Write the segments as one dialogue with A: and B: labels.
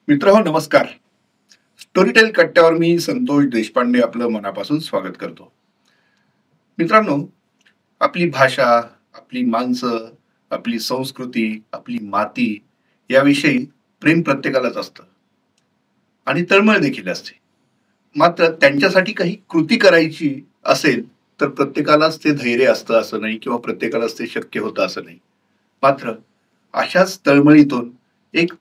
A: मित्रांनो नमस्कार. स्टोरीटेल कट्ट्यावर मी संतोष देशपांडे आपलं मनापासून स्वागत करतो. मित्रांनो, आपली भाषा, आपली माणसं, आपली संस्कृती, आपली माती याविषयी प्रेम प्रत्येकालाच असतं आणि तळमळ देखील असते. मात्र त्यांच्यासाठी काही कृती करायची असेल तर प्रत्येकालाच ते धैर्य असतं असं नाही किंवा प्रत्येकालाच ते शक्य होतं असं नाही. मात्र अशाच तळमळीतून एक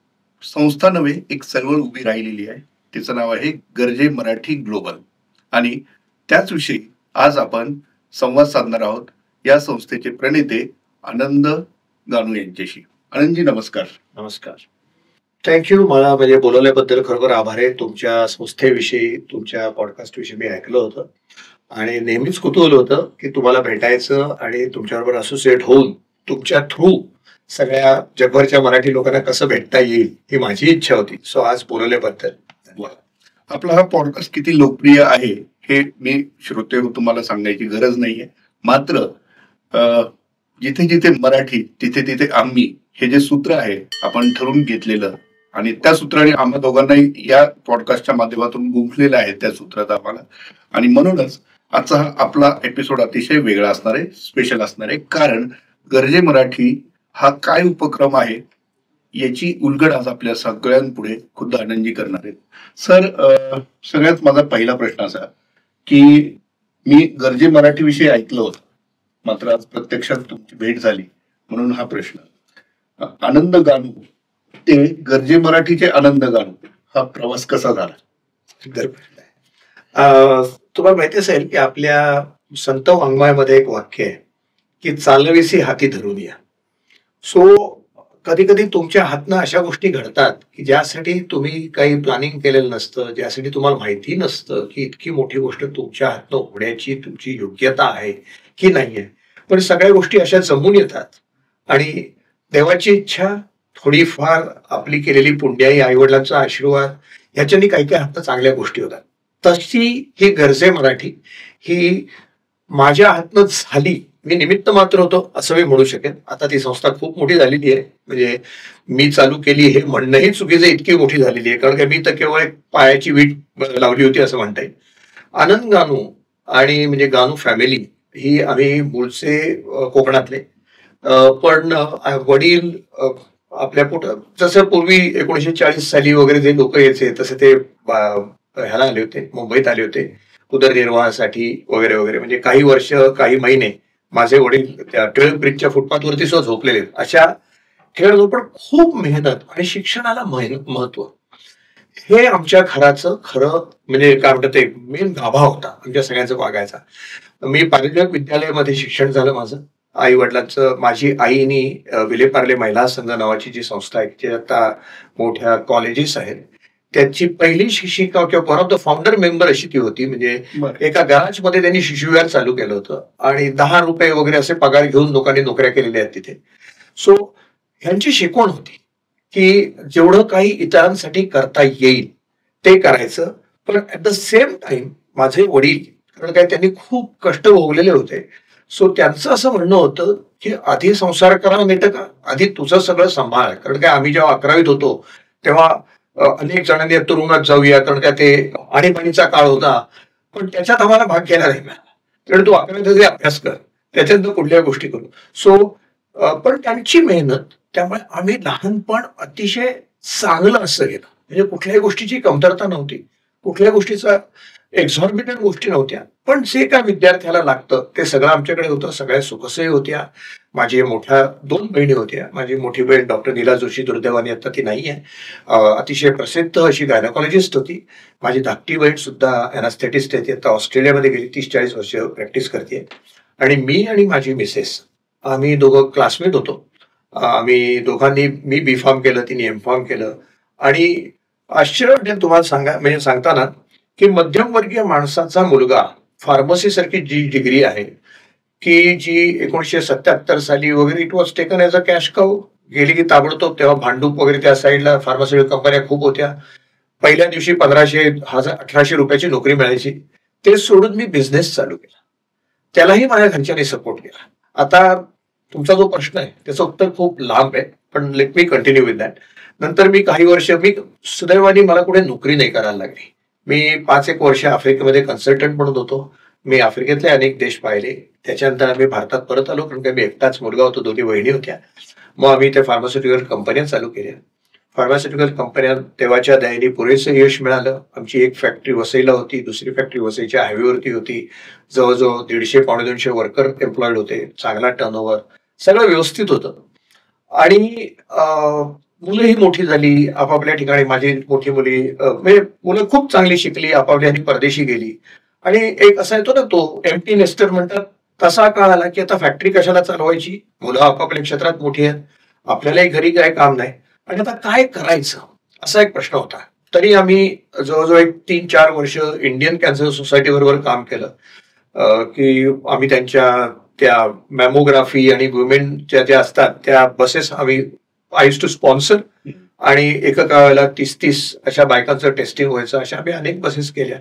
A: संस्था नव्हे एक चळवळ उभी राहिलेली आहे. तिचं नाव आहे गर्जे मराठी ग्लोबल आणि त्याच विषयी आज आपण संवाद साधणार आहोत या संस्थेचे प्रणेते आनंद गानू यांच्याशी. आनंदजी नमस्कार.
B: नमस्कार. थँक्यू. मला म्हणजे बोलवल्याबद्दल खरोखर आभार आहे. तुमच्या संस्थेविषयी, तुमच्या पॉडकास्ट विषयी मी ऐकलं होतं आणि नेहमीच कुतूहल होतं की तुम्हाला भेटायचं आणि तुमच्याबरोबर असोसिएट होऊन तुमच्या थ्रू सगळ्या जगभरच्या मराठी लोकांना कसं भेटता येईल ही माझी इच्छा होती. सो आज बोलवल्याबद्दल
A: आपला हा पॉडकास्ट किती लोकप्रिय आहे हे मी श्रोते तुम्हाला सांगायची गरज नाहीये. मात्र जिथे जिथे मराठी तिथे तिथे आम्ही हे जे सूत्र आहे आपण ठरवून घेतलेलं आणि त्या सूत्राने आम्हा दोघांनाही या पॉडकास्टच्या माध्यमातून गुंफलेलं आहे त्या सूत्रात आम्हाला. आणि म्हणूनच आजचा हा आपला एपिसोड अतिशय वेगळा असणार आहे, स्पेशल असणार आहे. कारण गर्जे मराठी हा काय उपक्रम आहे याची उलगड आज आपल्या सगळ्यांपुढे खुद्द आनंदजी करणार आहेत. सर, सगळ्यात माझा पहिला प्रश्न असा की मी गर्जे मराठी विषयी ऐकलं होतं, मात्र आज प्रत्यक्षात तुमची भेट झाली म्हणून हा प्रश्न. आनंद गानू ते गर्जे मराठीचे आनंद गानू हा प्रवास कसा झाला?
B: तुम्हाला माहिती असेल की आपल्या संत वाङ्मयामध्ये एक वाक्य आहे की चालविसी हाती धरून या. सो कधी कधी तुमच्या हातनं अशा गोष्टी घडतात की ज्यासाठी तुम्ही काही प्लॅनिंग केलेलं नसतं, ज्यासाठी तुम्हाला माहिती नसतं की इतकी मोठी गोष्ट तुमच्या हातनं होण्याची तुमची योग्यता आहे की नाही आहे. पण सगळ्या गोष्टी अशा जमून येतात आणि देवाची इच्छा, थोडीफार आपली केलेली पुण्याई, आईवडिलांचा आशीर्वाद ह्याच्यानी काही काही हातनं चांगल्या गोष्टी होतात. तशी ही गर्जे मराठी ही माझ्या हातनं झाली. मी निमित्त मात्र होतो असं मी म्हणू शकेन. आता ती संस्था खूप मोठी झालेली आहे. म्हणजे मी चालू केली हे म्हणणंही चुकीचं, इतकी मोठी झालेली आहे. कारण की मी तर केवळ एक पायाची वीट लावली होती असं म्हणता येईल. आनंद गानू आणि म्हणजे गानू फॅमिली ही आम्ही मूळचे कोकणातले, पण वडील आपल्या पोटात जसं पूर्वी 1940 साली वगैरे जे लोक यायचे तसे ते ह्याला आले होते, मुंबईत आले होते उदरनिर्वाहासाठी वगैरे वगैरे. म्हणजे काही वर्ष, काही महिने माझे वडील त्या टिळक ब्रिजच्या फुटपाथवरती सुद्धा झोपलेले. अशा ठिकाणी पण खूप मेहनत आणि शिक्षणाला महत्व हे आमच्या घराचं खरं म्हणजे काय म्हणतात ते मेन गाभा होता आमच्या सगळ्यांचा वागायचा. मी पारिजात विद्यालयामध्ये शिक्षण झालं माझं. आई वडिलांचं, माझी आईनी विलेपार्ले महिला संघ नावाची जी संस्था आहे जी आता मोठ्या कॉलेजेस आहेत त्याची पहिली शिक्षिका किंवा one of the founder member अशी ती होती. म्हणजे एका गॅरेजमध्ये त्यांनी शिशुविहार चालू केलं होतं आणि 10 रुपये वगैरे असे पगार घेऊन लोकांनी नोकऱ्या केलेल्या आहेत तिथे. सो ह्यांची शिकवण होती की जेवढं काही इतरांसाठी करता येईल ते करायचं. पण ऍट द सेम टाइम माझे वडील, कारण काय त्यांनी खूप कष्ट भोगलेले होते, सो त्यांचं असं म्हणणं होतं की आधी संसार करा नीट का, आधी तुझं सगळं सांभाळ. कारण काय आम्ही जेव्हा 11वीत होतो तेव्हा अनेक जणांनी तुरुंगात जाऊया, कारण काय ते आणीबाणीचा काळ होता, पण त्याच्यात आम्हाला भाग घ्यायला नाही मिळाला. त्यामुळे तू 11वीत अभ्यास कर, त्याच्यात कुठल्या गोष्टी करू. सो पण त्यांची मेहनत, त्यामुळे आम्ही लहानपण अतिशय चांगलं असं गेलं. म्हणजे कुठल्याही गोष्टीची कमतरता नव्हती, कुठल्या गोष्टीचा एक्झॉर्बिटंट गोष्टी नव्हत्या, पण जे काय विद्यार्थ्याला लागतं ते सगळं आमच्याकडे होतं. सगळ्या सुखसोयी होत्या. माझी मोठ्या 2 बहिणी होत्या. माझी मोठी बहीण डॉक्टर नीला जोशी, दुर्दैवाने आता ती नाही आहे, अतिशय प्रसिद्ध अशी गायनॉकॉलॉजिस्ट होती. माझी धाकटी बहीण सुद्धा एनास्थेटिस्ट आहे, ती आता ऑस्ट्रेलियामध्ये गेली, 30-40 वर्ष प्रॅक्टिस करते. आणि मी आणि माझी मिसेस आम्ही दोघं क्लासमेट होतो. आम्ही दोघांनी, मी B.Pharm केलं, तिने M.Pharm केलं. आणि आश्चर्य वाटेल तुम्हाला म्हणजे सांगताना की मध्यमवर्गीय माणसाचा मुलगा फार्मसी सारखी जी डिग्री आहे की जी 1977 साली वगैरे it was taken as a cash cow, गेली की ताबडतोब. तेव्हा भांडूप वगैरे त्या साईडला फार्मास्युटिकल कंपन्या खूप होत्या. पहिल्या दिवशी 1500-1800 रुपयाची नोकरी मिळायची. ते सोडून मी बिझनेस चालू केला. त्यालाही माझ्या घरच्यांनी सपोर्ट केला. आता तुमचा जो प्रश्न आहे त्याचं उत्तर खूप लांब आहे, पण let me continue with that. नंतर मी काही वर्ष सुदैवाने मला कुठे नोकरी नाही करायला लागली. मी 5-1 वर्ष आफ्रिकेमध्ये कन्सल्टंट म्हणून होतो. मी आफ्रिकेतले अनेक देश पाहिले. त्याच्यानंतर आम्ही भारतात परत आलो, कारण का मी एकटाच मुलगा होतो, 2 बहिणी होत्या. मग आम्ही त्या फार्मास्युटिकल कंपन्या चालू केल्या. फार्मास्युटिकल कंपन्या तेव्हाच्या दयाने पुरेसं यश मिळालं. आमची एक फॅक्टरी वसईला होती, दुसरी फॅक्टरी वसईच्या हायवेवरती होती. जवळजवळ 150-200 वर्कर एम्प्लॉईड होते. चांगला टर्नओव्हर, सगळं व्यवस्थित होतं. आणि मुलंही मोठी झाली आपापल्या ठिकाणी. माझी मोठी मुली म्हणजे मुलं खूप चांगली शिकली, आपापल्या परदेशी गेली. आणि एक असा येतो ना, तो एम्प्टी नेस्टर म्हणतात, तसा काळ आला की आता फॅक्टरी कशाला चालवायची, मुलं आपापल्या क्षेत्रात मोठी आहेत, आपल्यालाही घरी काय काम नाही, आणि आता काय करायचं असा एक प्रश्न होता. तरी आम्ही जवळजवळ 3-4 वर्ष इंडियन कॅन्सर सोसायटी बरोबर काम केलं. की आम्ही त्यांच्या त्या मॅमोग्राफी आणि वुमेनच्या ज्या असतात त्या बसेस आम्ही आय यूज टू स्पॉन्सर, आणि एका वेळेला 30 अशा बायकांचं टेस्टिंग व्हायचं. अशा आम्ही अनेक बसेस केल्या.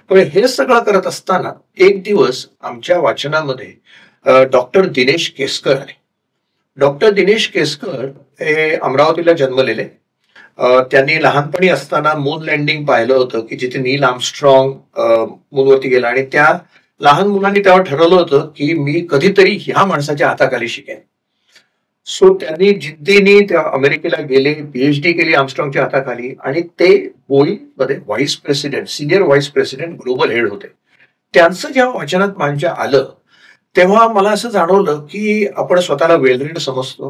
B: पण हे सगळं करत असताना एक दिवस आमच्या वाचनामध्ये डॉक्टर दिनेश केसकर आले. डॉक्टर दिनेश केसकर हे अमरावतीला जन्मलेले. त्यांनी लहानपणी असताना मून लँडिंग पाहिलं होतं, की जिथे नील आर्मस्ट्रॉंग मूनवरती गेला, आणि त्या लहान मुलांनी तेव्हा ठरवलं होतं की मी कधीतरी ह्या माणसाच्या हाताखाली शिकेन. सो त्यांनी जिद्दीने त्या अमेरिकेला गेले, PhD केली आर्मस्ट्रॉंगच्या हाताखाली, आणि ते बोईंग मध्ये vice president, senior vice president, global head होते. त्यांचं जेव्हा वाचनात माझ्या आलं तेव्हा मला असं जाणवलं की आपण स्वतःला वेल रीड समजतो,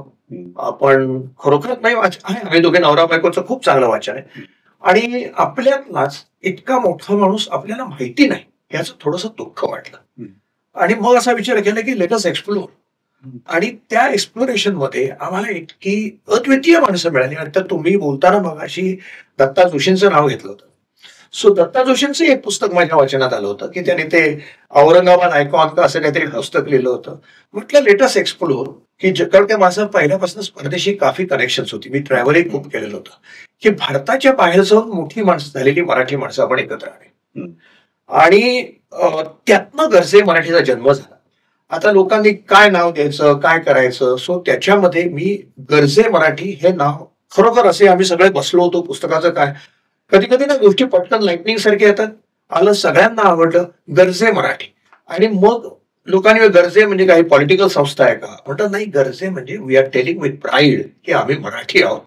B: आपण खरोखरच नाही आहे. आम्ही दोघे नवरा बायकोचं खूप चांगलं वाचन आहे, आणि आपल्यातलाच इतका मोठा माणूस आपल्याला माहिती नाही याचं थोडंसं दुःख वाटलं. आणि मग असा विचार केला की लेट अस एक्सप्लोर. आणि त्या एक्सप्लोरेशन मध्ये आम्हाला इतकी अद्वितीय माणसं मिळाली. आणि तर तुम्ही बोलताना मगाशी दत्ता जोशींचं नाव घेतलं होतं. सो दत्ता जोशींचं एक पुस्तक माझ्या वाचनात आलं होतं की त्यांनी ते औरंगाबाद आयकॉन का असं काहीतरी पुस्तक लिहिलं होतं. म्हटलं लेटस एक्सप्लोर, की कारण त्या माझं पहिल्यापासूनच परदेशी काफी कनेक्शन्स होती. मी ट्रॅव्हलिंग खूप केलेलं होतं, की भारताच्या बाहेर जाऊन मोठी माणसं झालेली मराठी माणसं आपण एकत्र आले, आणि त्यातनं गरजे मराठीचा जन्म झाला. आता लोकांनी काय नाव द्यायचं, काय करायचं, सो त्याच्यामध्ये मी गरजे मराठी हे नाव, खरोखर असे आम्ही सगळे बसलो होतो. पुस्तकाचं काय, कधी कधी ना गोष्टी पटकन लाइटनिंग सारख्या येतात. आलं, सगळ्यांना आवडलं गरजे मराठी. आणि मग लोकांनी गरजे म्हणजे काही पॉलिटिकल संस्था आहे का, म्हटलं नाही, गरजे म्हणजे we are telling with pride की आम्ही मराठी आहोत,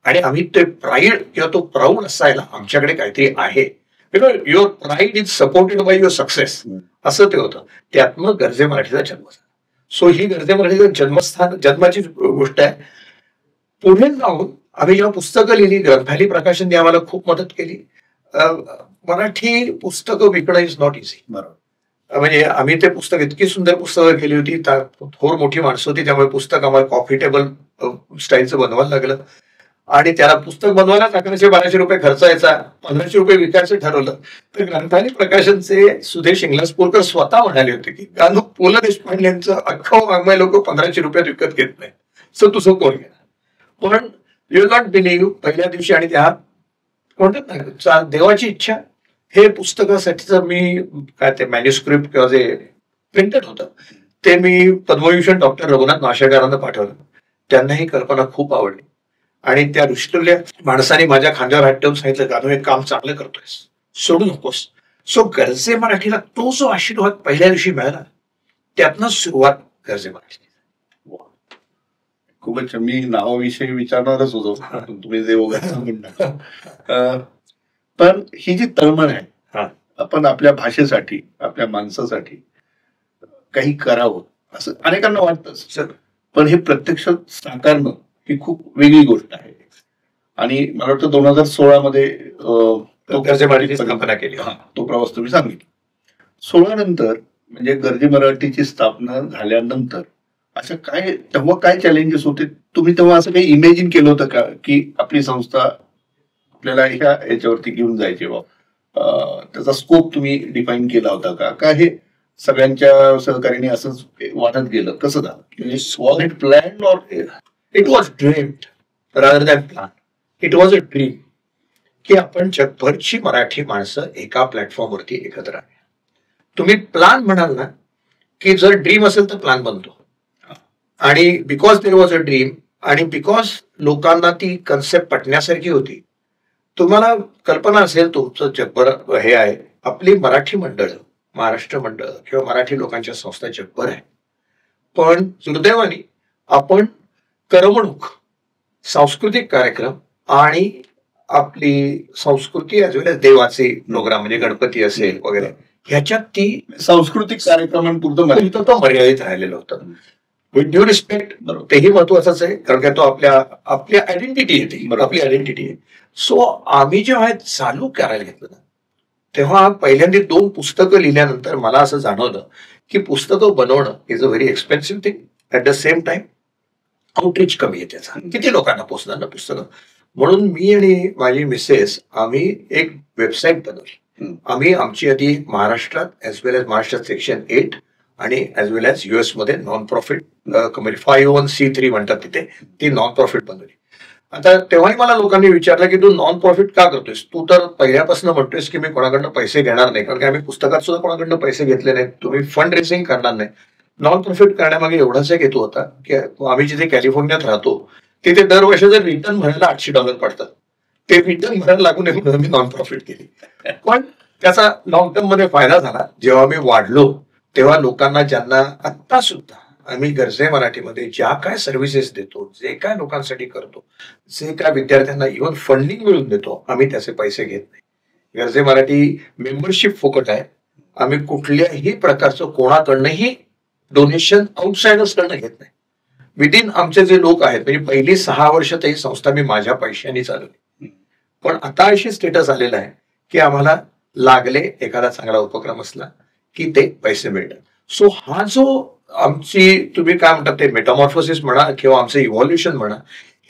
B: आणि आम्ही ते प्राईड किंवा तो प्राऊड असायला आमच्याकडे काहीतरी आहे. Your pride is supported by your success, असं ते होतं. त्यातनं गरजे मराठीचा जन्म झाला. सो ही गरजे मराठीचं जन्माची गोष्ट आहे. पुढे जाऊन आम्ही जेव्हा पुस्तकं लिहिली, ग्रंथाली प्रकाशनने आम्हाला खूप मदत केली. मराठी पुस्तकं विकणं इज नॉट इझी. बरोबर, म्हणजे आम्ही ते पुस्तक, इतकी सुंदर पुस्तकं केली होती, थोर मोठी माणसं होती, त्यामुळे पुस्तक आम्हाला कॉफी टेबल स्टाईलचं बनवायला लागलं. आणि त्याला पुस्तक बनवायला 1100-1200 रुपये खर्च यायचा, 1500 रुपये विकायचं ठरवलं. तर ग्रंथाली प्रकाशनचे सुधीर शिंगलाजपूरकर स्वतः म्हणाले होते की गानू पु ल देशपांडे यांचं अख्खं वाङ्मय लोक 1500 रुपयात विकत घेत नाही, सो तुझं कोण घेणार. पण यू विल नॉट बिलीव्ह, पहिल्या दिवशी, आणि त्या म्हणतात ना देवाची इच्छा, हे पुस्तकासाठीचं मी काय ते मॅन्युस्क्रिप्ट किंवा जे प्रिंटेड होतं ते मी पद्मविभूषण डॉक्टर रघुनाथ माशेलकरांना पाठवलं. त्यांना ही कल्पना खूप आवडली, आणि त्या ऋषीतुल्य माणसाने माझ्या खांद्यावर हात ठेवून सांगितलं, गानू हे काम चांगलं करतोयस, सोडू नकोस. सो गरजे मराठीला तो जो आशीर्वाद पहिल्या दिवशी मिळाला, त्यातनं सुरुवात गरजे मराठी.
A: खूपच. मी नावाविषयी विचारणारच होतो, तुम्ही जे वगैरे म्हणता. पण ही जी तळमळ आहे, आपण आपल्या भाषेसाठी, आपल्या माणसासाठी काही करावं असं अनेकांना वाटतंच, पण हे प्रत्यक्षात साकारणं ही खूप वेगळी गोष्ट आहे. आणि मला वाटतं 2016 मध्ये
B: गरजे मराठीची स्थापना केली.
A: तो प्रवास तुम्ही सांगितला. 16 नंतर म्हणजे गरजे मराठीची स्थापना झाल्यानंतर अशा काय, तेव्हा काय चॅलेंजेस होते? तुम्ही तेव्हा असं काही इमॅजिन केलं होतं का की आपली संस्था आपल्याला ह्या याच्यावरती घेऊन जायची, त्याचा स्कोप तुम्ही डिफाईन केला होता का? काय हे सगळ्यांच्या सहकार्याने असंच वाढत गेलं, कसं झालं? Was it planned or
B: it was dreamed rather than plan? It was a dream की आपण जगभरची मराठी माणसं एका प्लॅटफॉर्मवरती एकत्र आहे. तुम्ही प्लॅन म्हणाल ना, की जर ड्रीम असेल तर प्लॅन बनतो. आणि because there was a dream, आणि बिकॉज लोकांना ती कन्सेप्ट पटण्यासारखी होती. तुम्हाला कल्पना असेल तुमचं जगभर हे आहे, आपली मराठी मंडळ, महाराष्ट्र मंडळ किंवा मराठी लोकांच्या संस्था जगभर आहे. पण दुर्दैवाने आपण करमणूक, सांस्कृतिक कार्यक्रम आणि आपली संस्कृती ॲज वेल एज देवाचे प्रोग्राम म्हणजे गणपती असेल वगैरे ह्याच्यात ती
A: सांस्कृतिक कार्यक्रमांपुरतं
B: तो मर्यादित राहिलेलं होतं. विथ ड्यू रिस्पेक्ट तेही महत्वाचंच आहे, कारण का तो आपल्या आयडेंटिटी आहे, ती आपली आयडेंटिटी आहे. सो आम्ही जेव्हा चालू करायला घेतलं ना, तेव्हा पहिल्यांदा 2 पुस्तकं लिहिल्यानंतर मला असं जाणवलं की पुस्तकं बनवणं is a very expensive thing. At the same time outreach कमी आहे त्याचा, किती लोकांना पोहोचणार ना पुस्तकं. म्हणून मी आणि माझी मिसेस आम्ही एक वेबसाईट बनवली. आम्ही आमची आधी महाराष्ट्रात ॲज वेल एज महाराष्ट्रात सेक्शन 8 आणि ॲज वेल एज US मध्ये नॉन प्रॉफिट कम्युनिटी 501(c)(3) म्हणतात तिथे ती नॉन प्रॉफिट बनवली. आता तेव्हाही मला लोकांनी विचारलं की तू नॉन प्रॉफिट का करतोयस, तू तर पहिल्यापासून म्हणतोयस की मी कोणाकडनं पैसे घेणार नाही, कारण की आम्ही पुस्तकात सुद्धा कोणाकडनं पैसे घेतले नाहीत, तुम्ही फंड रेसिंग करणार नाही. नॉन प्रॉफिट करण्यामागे एवढाच एक हेतू होता की आम्ही जिथे कॅलिफोर्नियात राहतो तिथे दरवर्षाचं रिटर्न भरायला $800 पडतात. ते रिटर्न भरायला लागू नये म्हणून आम्ही नॉन प्रॉफिट केली. पण त्याचा लॉंग टर्म मध्ये फायदा झाला. जेव्हा आम्ही वाढलो तेव्हा लोकांना, ज्यांना आत्ता सुद्धा आम्ही गरजे मराठीमध्ये ज्या काय सर्व्हिसेस देतो, जे काय लोकांसाठी करतो, जे काय विद्यार्थ्यांना इव्हन फंडिंग मिळवून देतो, आम्ही त्याचे पैसे घेत नाही. गरजे मराठी मेंबरशिप फुकट आहे. आम्ही कुठल्याही प्रकारचं कोणाकडनंही डोनेशन आउटसाइडर्स कडनं घेत नाही. विदिन आमचे जे लोक आहेत, म्हणजे पहिली 6 वर्ष ही संस्था मी माझ्या पैशाने चालवली. पण आता अशी स्टेटस आलेला आहे की आम्हाला लागले एखादा चांगला उपक्रम असला की ते पैसे मिळतात. सो हा जो आमची, तुम्ही काय म्हणतात ते मेटामॉर्फोसिस म्हणा किंवा आमचं इव्हॉल्युशन म्हणा,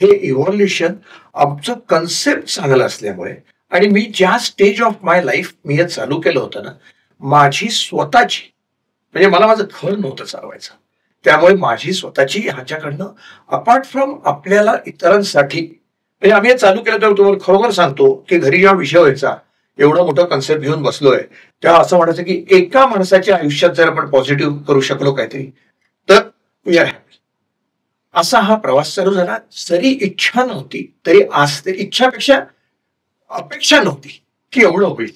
B: हे इव्हॉल्युशन आमचं कन्सेप्ट चांगलं असल्यामुळे, आणि मी ज्या स्टेज ऑफ माय लाईफ मी हे चालू केलं होतं ना, माझी स्वतःची, म्हणजे मला माझं घर नव्हतं चालवायचं, त्यामुळे माझी स्वतःची ह्याच्याकडनं अपार्ट फ्रॉम आपल्याला इतरांसाठी, म्हणजे आम्ही हे चालू केलं तेव्हा तुम्हाला खरोखर सांगतो की घरी जेव्हा विषय व्हायचा, एवढा मोठा कन्सेप्ट घेऊन बसलोय, तेव्हा असं म्हणायचं की एका माणसाच्या आयुष्यात जर आपण पॉझिटिव्ह करू शकलो काहीतरी तर वी आर हॅपी. असा हा प्रवास चालू झाला. जरी इच्छा नव्हती तरी आज ते इच्छापेक्षा अपेक्षा नव्हती की एवढं होईल.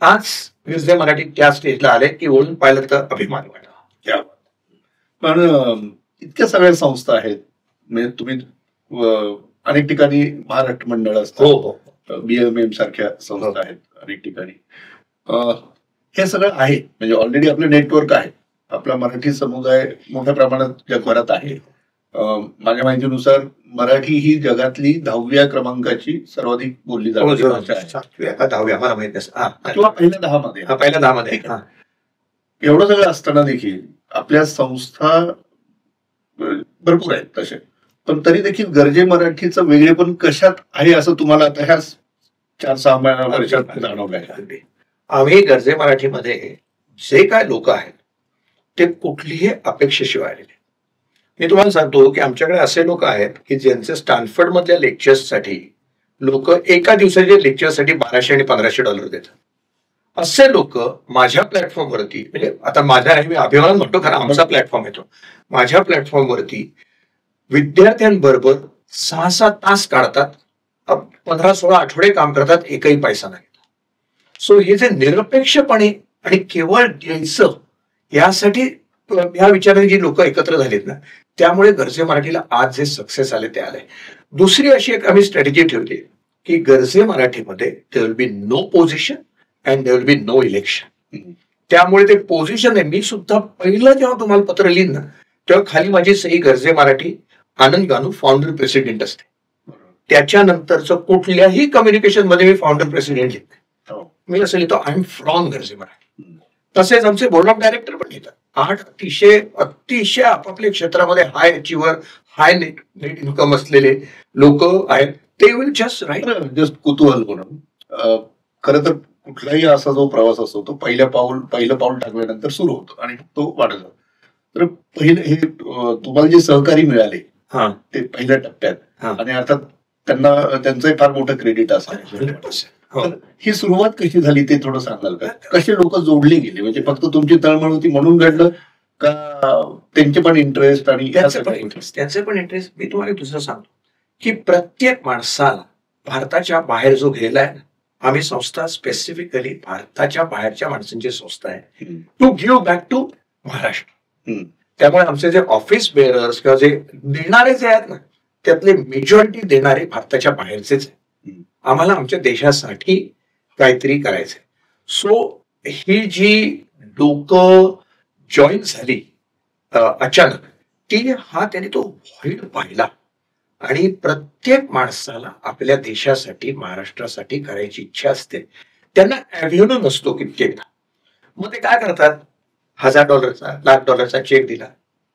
B: आज गरजे मराठी त्या स्टेजला आले की ओळून पाहिलं तर अभिमान वाटला.
A: पण इतक्या सगळ्या संस्था आहेत, म्हणजे तुम्ही अनेक ठिकाणी महाराष्ट्र मंडळ असतात,
B: हो,
A: BMM सारख्या संस्था आहेत अनेक ठिकाणी. हे सगळं आहे, म्हणजे ऑलरेडी आपलं नेटवर्क आहे. आपला मराठी समुदाय मोठ्या प्रमाणात जगभरात आहे. माझ्या माहितीनुसार मराठी ही जगातली 10व्या क्रमांकाची सर्वाधिक बोलली जाणारी भाषा आहे.
B: 10व्या मला माहित
A: किंवा पहिल्या 10 मध्ये.
B: पहिल्या 10 मध्ये.
A: एवढं सगळं असताना देखील आपल्या संस्था भरपूर आहेत तसे, पण तरी देखील गरजे मराठीचं वेगळेपण कशात आहे असं तुम्हाला आता ह्या 4-6 वर्षात जाणवलं आहे?
B: आम्ही गरजे मराठीमध्ये जे काय लोक आहेत ते कुठलीही अपेक्षेशिवाय आलेले. मी तुम्हाला सांगतो की आमच्याकडे असे लोक आहेत की ज्यांचे स्टॅनफर्ड मधल्या लेक्चर्ससाठी लोक एका दिवसाच्या लेक्चरसाठी $1200 आणि $1500 देतात. असे लोक माझ्या प्लॅटफॉर्मवरती, म्हणजे आता माझ्या, मी अभिमान म्हणतो खरं, आमचा प्लॅटफॉर्म येतो, माझ्या प्लॅटफॉर्मवरती विद्यार्थ्यांबरोबर 6-6 तास काढतात, 15-16 आठवडे काम करतात, एकही पैसा नाही. सो हे जे निरपेक्षपणे आणि केवळ द्यायचं यासाठी ह्या विचाराने जी लोक एकत्र झालीत ना, त्यामुळे गरजे मराठीला आज जे सक्सेस आले ते आले. दुसरी अशी एक आम्ही स्ट्रॅटेजी ठेवली की गरजे मराठीमध्ये there will be no position and there will be no election. त्यामुळे ते पोझिशन आहे. मी सुद्धा पहिलं जेव्हा तुम्हाला पत्र लिहिन ना, तेव्हा खाली माझी सही गरजे मराठी आनंद गानू फाउंडर प्रेसिडेंट असते. त्याच्यानंतरचं कुठल्याही कम्युनिकेशन मध्ये मी फाउंडर प्रेसिडेंट लिहित नाही. मी असं लिहितो आय एम फ्रॉम गरजे मराठी. तसेच आमचे बोर्ड ऑफ डायरेक्टर पण लिहितात. 8 अतिशय आपापल्या क्षेत्रामध्ये हाय अचिव्हर, हाय नेट इन्कम असलेले लोक आहेत. ते विल जस्ट राईट.
A: जस्ट कुतूहल म्हणून, खरं तर कुठलाही असा जो प्रवास असतो तो पहिलं पाऊल टाकल्यानंतर सुरू होतो आणि तो वाढत जातो. तर पहिलं हे तुम्हाला जे सहकारी मिळाले ते पहिल्या टप्प्यात, आणि अर्थात त्यांचं फार मोठं क्रेडिट असेल. ही सुरुवात कशी झाली ते थोडं सांगाल का? कसे लोक जोडले गेले? म्हणजे फक्त तुमची तळमळ होती म्हणून घडलं का त्यांचे पण इंटरेस्ट? आणि
B: त्यांचे पण इंटरेस्ट. मी तुम्हाला दुसरं सांगतो की प्रत्येक माणसाला भारताच्या बाहेर जो गेलेला आहे ना, आम्ही संस्था स्पेसिफिकली भारताच्या बाहेरच्या माणसांची संस्था आहे to give back to Maharashtra. त्यामुळे आमचे जे ऑफिस बेअरर्स किंवा जे देणारे जे आहेत ना, त्यातले मेजॉरिटी देणारे भारताच्या बाहेरचेच आहे. आम्हाला आमच्या देशासाठी काहीतरी करायचंय. सो ही जी लोक जॉईन झाली अचानक, ती हा त्याने तो व्हॉइड पाहिला आणि प्रत्येक माणसाला आपल्या देशासाठी महाराष्ट्रासाठी करायची इच्छा असते. त्यांना अव्हेन्यू नसतो कित्येकदा. मग ते काय करतात, $1000 $1,00,000 चेक दिला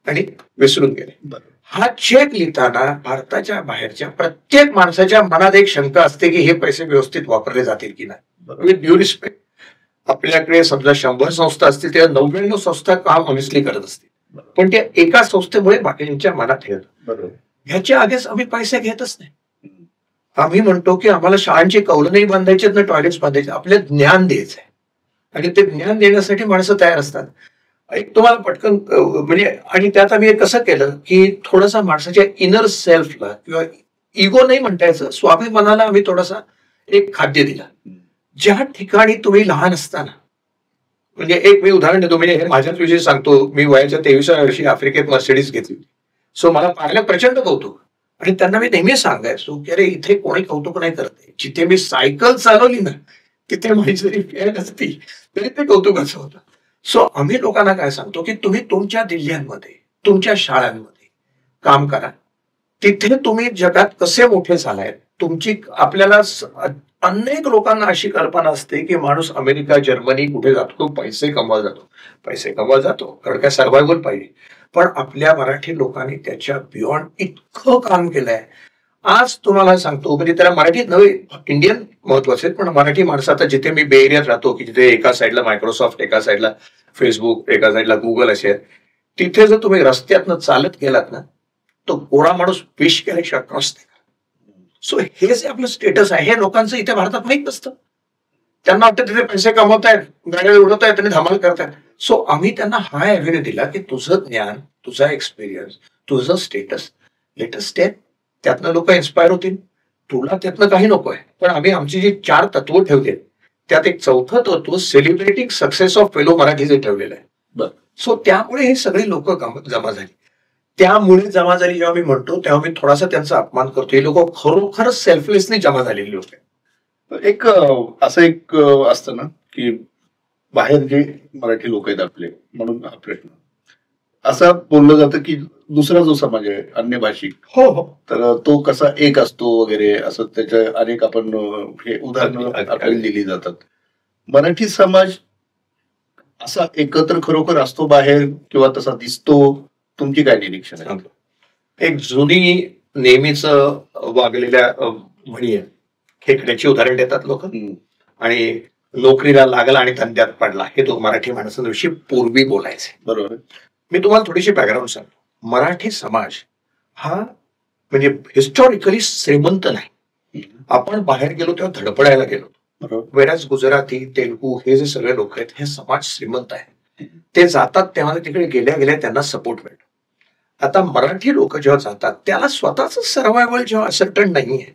B: आणि विसरून गेले. हा चेक लिहिताना भारताच्या बाहेरच्या प्रत्येक माणसाच्या मनात एक शंका असते की हे पैसे व्यवस्थित वापरले जातील की नाही. विथ ड्यू रिस्पेक्ट, आपल्याकडे समजा 100 संस्था असतील तेव्हा 99 संस्था काम ऑनेस्टली करत असतील, पण त्या एका संस्थेमुळे बाकीच्या मनात येतं. ह्याच्या आधीच आम्ही पैसे घेतच नाही. आम्ही म्हणतो की आम्हाला शाळांची कौलं नाही बांधायची ना टॉयलेट्स बांधायचे, आपले ज्ञान द्यायचंय आणि ते ज्ञान देण्यासाठी माणसं तयार असतात. एक तुम्हाला पटकन म्हणजे, आणि त्यात आम्ही कसं केलं की थोडासा माणसाच्या इनर सेल्फला किंवा इगो नाही म्हणता यायचं, स्वाभिमानाला आम्ही थोडासा एक खाद्य दिला. ज्या ठिकाणी तुम्ही लहान असताना, म्हणजे एक मी उदाहरण देतो, म्हणजे हे माझ्याच विषयी सांगतो. मी वयाच्या 23व्या वर्षी आफ्रिकेत मर्सिडीज घेतली होती. सो मला पाहायला प्रचंड कौतुक, आणि त्यांना मी नेहमी सांगायचो की अरे इथे कोणी कौतुक नाही करते. जिथे मी सायकल चालवली ना तिथे माझी जरी फेअर नसती तरी ते कौतुकाचं होतं. सो आम्ही लोकांना काय सांगतो की तुम्ही तुमच्या जिल्ह्यांमध्ये, तुमच्या शाळांमध्ये काम करा. तिथे तुम्ही जगात कसे मोठे झालाय, तुमची आपल्याला अनेक लोकांना अशी कल्पना असते की माणूस अमेरिका, जर्मनी कुठे जातो, पैसे कमवा जातो कारण काय सर्व्हायव्हल पाहिजे. पण आपल्या मराठी लोकांनी त्याच्या बियॉन्ड इतकं काम केलंय. आज तुम्हाला सांगतो, म्हणजे त्याला मराठीत नव्हे, इंडियन महत्वाचे, पण मराठी माणसं आता जिथे मी बे एरियात राहतो की जिथे एका साईडला मायक्रोसॉफ्ट, एका साईडला फेसबुक, एका साईडला गुगल असे आहेत, तिथे जर तुम्ही रस्त्यातनं चालत गेलात ना तो गोळा माणूस विश केल्याशिवाय क्रॉस नाही. सो हे जे आपलं स्टेटस आहे हे लोकांचं इथे भारतात माहीत नसतं. त्यांना वाटतं तिथे पैसे कमवतायत, गाड्या उडवत आहेत आणि धमाल करतायत. सो आम्ही त्यांना हा अव्हेन्यू दिला की तुझं ज्ञान, तुझा एक्सपिरियन्स, तुझं स्टेटस, लेटेस्ट स्टेप, त्यातनं लोक इन्स्पायर होतील. तुला त्यातनं काही नको आहे, पण आम्ही आमची जी 4 तत्व ठेवली त्यात एक 4थं तत्व सेलिब्रेटिंग सक्सेस ऑफ फेलो मराठीचे ठेवलेलं आहे. सो त्यामुळे हे सगळे लोक जमा झाली. त्यामुळे जमा झाली जेव्हा मी म्हणतो तेव्हा मी थोडासा त्यांचा अपमान करतो. हे लोक खरोखरच सेल्फलेसली जमा झालेली लोक आहेत.
A: एक असं एक असतं ना की बाहेर जे मराठी लोक आहेत आपले, म्हणून हा प्रश्न असं बोललं जातं की दुसरा जो समाज आहे अन्य भाषिक,
B: हो,
A: तर तो कसा एक असतो वगैरे, असं त्याच्या अनेक आपण हे उदाहरणं आपल्याला दिली जातात. मराठी समाज असा एकत्र खरोखर असतो बाहेर किंवा तसा दिसतो? तुमची काय निरीक्षण आहे?
B: एक जुनी नेहमीच वागलेल्या म्हणी आहे, खेकड्याची उदाहरण देतात लोक, आणि नोकरीला लागला आणि धंद्यात पडला, हे तो मराठी माणसांविषयी पूर्वी बोलायचे.
A: बरोबर.
B: मी तुम्हाला थोडीशी बॅकग्राऊंड सांगतो. मराठी समाज हा म्हणजे हिस्टॉरिकली श्रीमंत नाही. आपण बाहेर गेलो तेव्हा धडपडायला गेलो. वेराज गुजराती, तेलुगू हे जे सगळे लोक आहेत हे समाज श्रीमंत आहे. ते जातात तेव्हा तिकडे गेल्या गेल्या त्यांना सपोर्ट मिळतो. आता मराठी लोक जेव्हा जातात त्याला स्वतःच सर्व्हायव्हल जेव्हा असर्टन नाहीये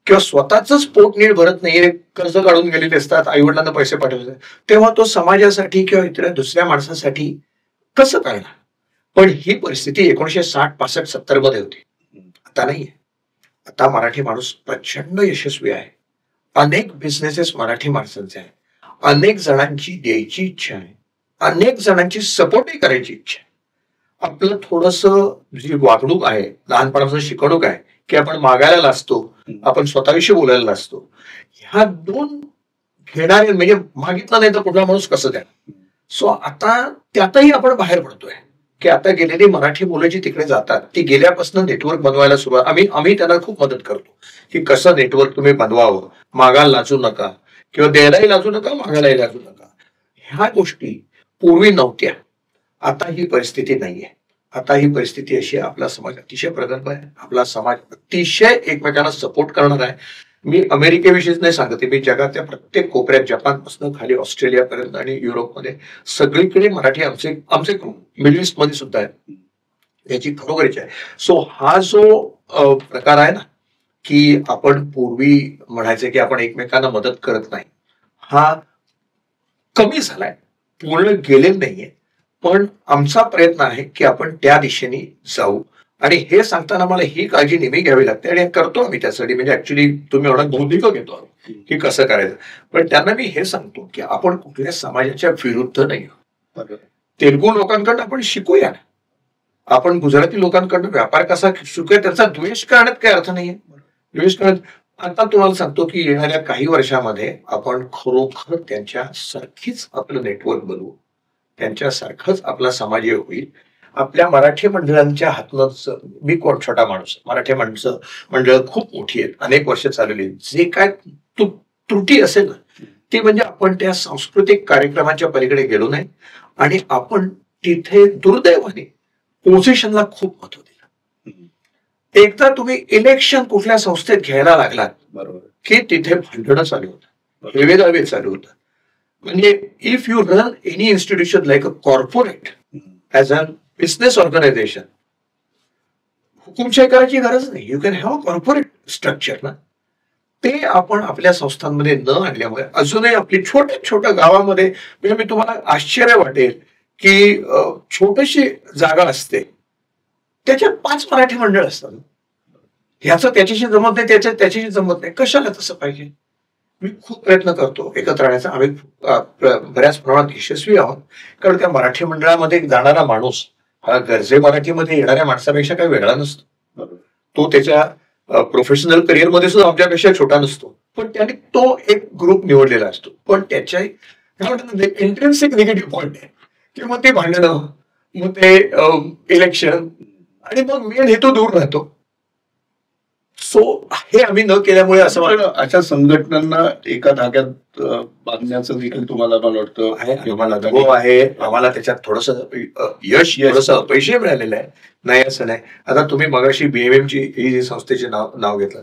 B: किंवा स्वतःच पोट नीट भरत नाहीये, कर्ज काढून गेलेले असतात, आईवडिलांना पैसे पाठवतात, तेव्हा तो समाजासाठी किंवा इतर दुसऱ्या माणसासाठी कसं करणार? पण ही परिस्थिती 1960, 65, 70 मध्ये होती. आता नाहीये. आता मराठी माणूस प्रचंड यशस्वी आहे. अनेक बिझनेसेस मराठी माणसांचे आहे. अनेक जणांची द्यायची इच्छा आहे, अनेक जणांची सपोर्टही करायची इच्छा आहे. आपलं थोडस जी वागणूक आहे, लहानपणापासून शिकवणूक आहे की आपण मागायला लाजतो, आपण स्वतःविषयी बोलायला लाजतो. ह्या दोन घेणारे, म्हणजे मागितलं नाही तर कुठला माणूस कसं द्या. सो आता त्यातही आपण बाहेर पडतोय की आता गेलेली मराठी मुलं जी तिकडे जातात ती गेल्यापासून नेटवर्क बनवायला सुरुवात, आम्ही त्यांना खूप मदत करतो की कसं नेटवर्क तुम्ही बनवावं, मागायला लाजू नका किंवा द्यायलाही लाजू नका, मागायलाही लाजू नका. ह्या गोष्टी पूर्वी नव्हत्या. आता ही परिस्थिती नाहीये. आता ही परिस्थिती अशी आहे, आपला समाज अतिशय प्रगल्भ आहे, आपला समाज अतिशय एकमेकांना सपोर्ट करणार आहे. मी अमेरिकेविषयीच नाही सांगते, मी जगाच्या प्रत्येक कोपऱ्यात, जपानपासून खाली ऑस्ट्रेलियापर्यंत आणि युरोपमध्ये सगळीकडे मराठी आमचे मिडल ईस्ट मध्ये सुद्धा आहे, याची खरोखरीच आहे. सो हा जो प्रकार आहे ना, की आपण पूर्वी म्हणायचे की आपण एकमेकांना मदत करत नाही, हा कमी झालाय, पूर्ण गेलेलं नाहीये. पण आमचा प्रयत्न आहे की आपण त्या दिशेने जाऊ. आणि हे सांगताना मला ही काळजी नेहमी घ्यावी लागते आणि करतो आम्ही त्यासाठी. म्हणजे ऍक्च्युली तुम्ही म्हणा बौद्धिक घेतो आम्ही की कसं करायचं. पण त्यांना मी हे सांगतो की आपण कुठल्या समाजाच्या विरुद्ध नाही. तेलुगू लोकांकडून आपण शिकूया, आपण गुजराती लोकांकडून व्यापार कसा शिकूया. त्याचा द्वेष करण्यात काही अर्थ नाहीये. द्वेष करण्यात, आता तुम्हाला सांगतो की येणाऱ्या काही वर्षामध्ये आपण खरोखर त्यांच्या सारखीच आपलं नेटवर्क बनवू, त्यांच्यासारखंच आपला समाज होईल. आपल्या मराठी मंडळांच्या हातनंच, मी कोण छोटा माणूस, मराठी माणसं मंडळ खूप मोठी आहेत, अनेक वर्ष चालवली. जे काय त्रुटी असेल ना, ती म्हणजे आपण त्या सांस्कृतिक कार्यक्रमाच्या पलीकडे गेलो नाही आणि आपण तिथे दुर्दैवाने पोझिशनला खूप महत्व दिलं. एकदा तुम्ही इलेक्शन कुठल्या संस्थेत घ्यायला लागलात, बरोबर, की तिथे भांडणं चालू होतं, हेवेदावे चालू होतं. म्हणजे if you run any institution like a corporate as a business organisation, हुकुमशाही करायची गरज नाही. You can have corporate structure ना. ते आपण आपल्या संस्थांमध्ये न आणल्यामुळे अजूनही आपली छोट्या छोट्या गावामध्ये, म्हणजे मी तुम्हाला आश्चर्य वाटेल की छोटीशी जागा असते, त्याच्यात 5 मराठी मंडळ असतात. ह्याचं त्याच्याशी जमत नाही, त्याच्याशी जमत नाही. कशाला तसं पाहिजे? मी खूप प्रयत्न करतो एकत्र राहण्याचा. आम्ही बऱ्याच प्रमाणात यशस्वी आहोत, कारण त्या मराठी मंडळामध्ये जाणारा माणूस हा गरजे मराठीमध्ये येणाऱ्या माणसापेक्षा काही वेगळा नसतो. तो त्याच्या प्रोफेशनल करिअरमध्ये सुद्धा आमच्यापेक्षा छोटा नसतो, पण त्याने तो एक ग्रुप निवडलेला असतो. पण त्याच्या काय म्हणतात इंट्रिन्सिक निगेटिव्ह पॉईंट आहे की मग ते भांडणं, मग ते इलेक्शन, आणि मग मेन हेतू दूर राहतो. सो हे आम्ही न केल्यामुळे असं
A: अशा संघटनांना एका धाग्यात बांधण्याचं देखील तुम्हाला मला वाटतं
B: आहे. आम्हाला अनुभव आहे, आम्हाला त्याच्यात थोडस यश, थोडस अपयश मिळालेलं आहे, नाही असं नाही. आता तुम्ही मगाशी BMM ची ही जी संस्थेचे नाव घेतलं,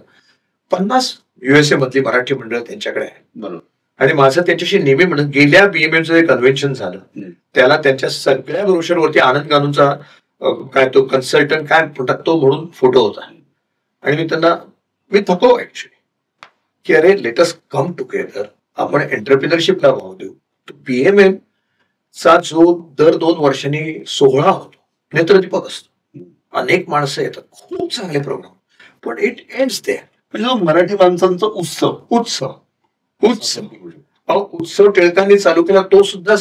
B: 50 USA मधली मराठी मंडळ त्यांच्याकडे आहे, बरोबर. आणि माझं त्यांच्याशी नेहमी म्हणत, गेल्या BMMचं एक कन्व्हेन्शन झालं, त्याला त्यांच्या सगळ्या ब्रोशरवरती आनंद गानूचा काय तो कन्सल्टंट काय म्हणतात तो म्हणून फोटो होता. आणि मी थकलो ऍक्च्युली की अरे लेट अस कम टुगेदर, आपण एंटरप्रिनरशिपला वाव देऊ. BMM चा जो दर 2 वर्षांनी सोहळा होतो, नेत्रदीपक असतो, अनेक माणसं येतात, खूप चांगले प्रोग्राम, पण इट एंड्स देअर.
A: म्हणजे मराठी माणसांचा उत्सव
B: उत्सव उत्सव टिळकांनी चालू केला, तो सुद्धा